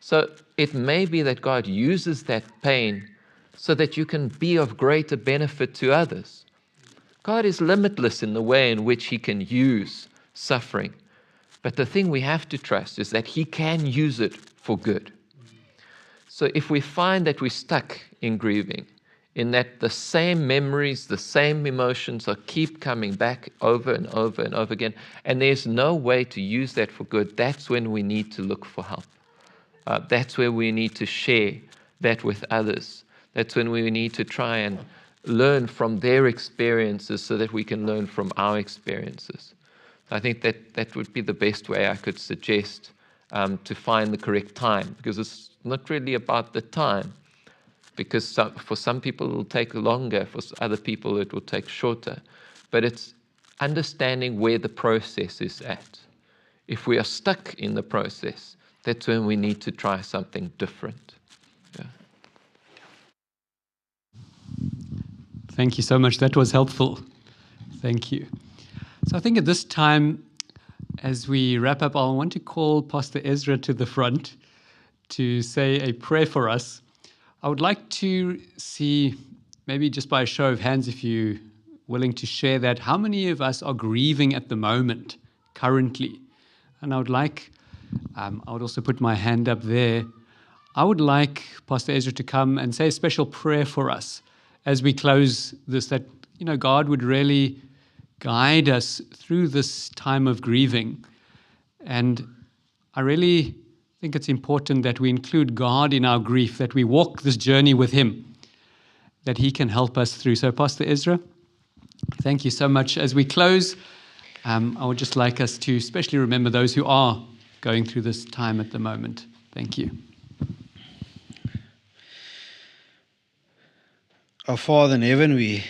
So it may be that God uses that pain so that you can be of greater benefit to others. God is limitless in the way in which He can use suffering. But the thing we have to trust is that He can use it for good. So if we find that we're stuck in grieving, in that the same memories, the same emotions keep coming back over and over and over again, and there's no way to use that for good, that's when we need to look for help. That's where we need to share that with others. That's when we need to try and learn from their experiences so that we can learn from our experiences. I think that would be the best way I could suggest to find the correct time, because it's not really about the time. Because for some people it will take longer, for other people it will take shorter. But it's understanding where the process is at. If we are stuck in the process, that's when we need to try something different. Yeah. Thank you so much. That was helpful. Thank you. So I think at this time, as we wrap up, I want to call Pastor Ezra to the front to say a prayer for us. I would like to see, maybe just by a show of hands, if you're willing to share that, how many of us are grieving at the moment, currently? And I would like, I would also put my hand up there. I would like Pastor Ezra to come and say a special prayer for us as we close this, that, God would really guide us through this time of grieving. And I really think it's important that we include God in our grief, that we walk this journey with Him, that He can help us through. So, Pastor Ezra, thank you so much. As we close, I would just like us to especially remember those who are going through this time at the moment. Thank you. Our Father in heaven, we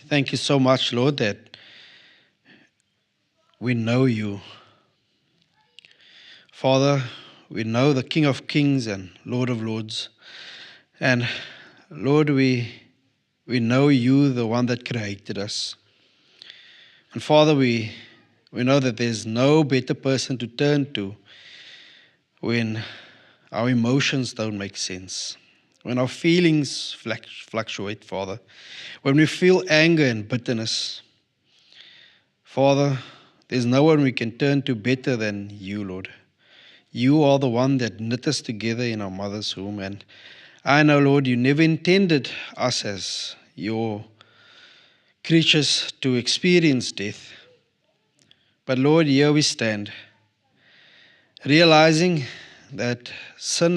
thank you so much, Lord, that we know you. Father, we know the King of Kings and Lord of Lords. And Lord, we know you, the one that created us. And Father, we know that there's no better person to turn to when our emotions don't make sense, when our feelings fluctuate, Father, when we feel anger and bitterness. Father, there's no one we can turn to better than you, Lord. You are the one that knit us together in our mother's womb. And I know, Lord, you never intended us as your creatures to experience death. But Lord, here we stand, realizing that sin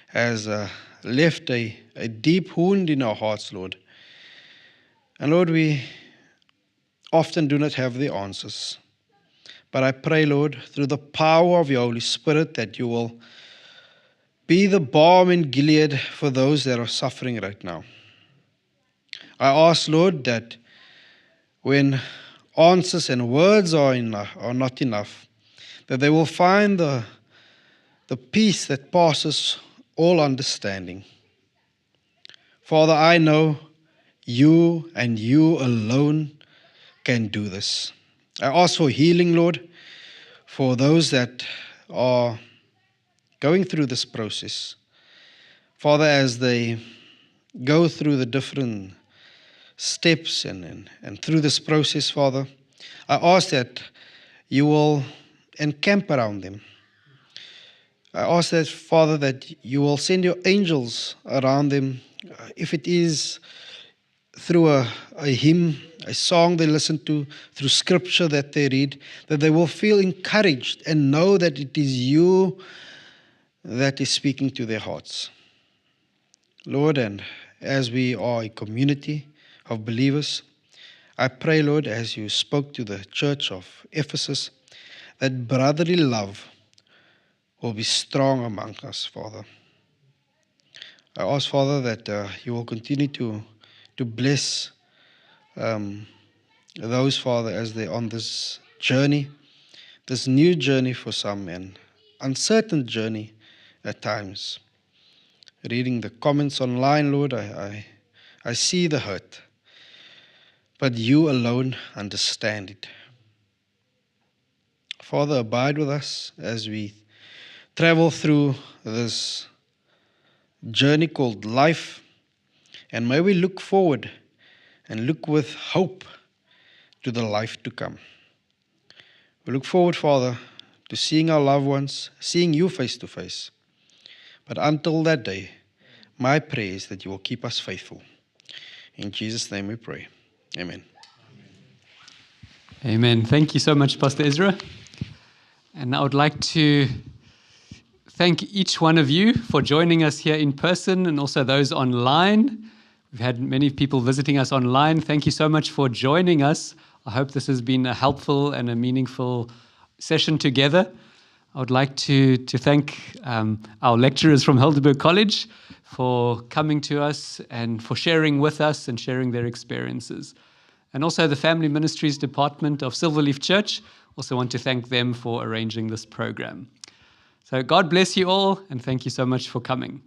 has left a deep wound in our hearts, Lord. And Lord, we often do not have the answers. But I pray, Lord, through the power of your Holy Spirit, that you will be the balm in Gilead for those that are suffering right now. I ask, Lord, that when answers and words are not enough, that they will find the peace that passes all understanding. Father, I know you and you alone can do this. I ask for healing, Lord, for those that are going through this process. Father, as they go through the different steps and through this process, Father, I ask that you will encamp around them. I ask that, Father, that you will send your angels around them, if it is through a hymn, a song they listen to, through scripture that they read, that they will feel encouraged and know that it is you that is speaking to their hearts. Lord, and as we are a community of believers, I pray, Lord, as you spoke to the church of Ephesus, that brotherly love will be strong among us, Father. I ask, Father, that you will continue to bless those, Father, as they're on this journey, this new journey for some, and uncertain journey at times. Reading the comments online, Lord, I see the hurt, but you alone understand it. Father, abide with us as we travel through this journey called life, and may we look forward and look with hope to the life to come. We look forward, Father, to seeing our loved ones, seeing you face to face. But until that day, my prayer is that you will keep us faithful. In Jesus' name we pray. Amen. Amen. Thank you so much, Pastor Ezra. And I would like to thank each one of you for joining us here in person and also those online. We've had many people visiting us online. Thank you so much for joining us. I hope this has been a helpful and a meaningful session together. I would like to thank our lecturers from Helderberg College for coming to us and for sharing with us and sharing their experiences. And also the Family Ministries Department of Silverleaf Church. Also want to thank them for arranging this program. So God bless you all, and thank you so much for coming.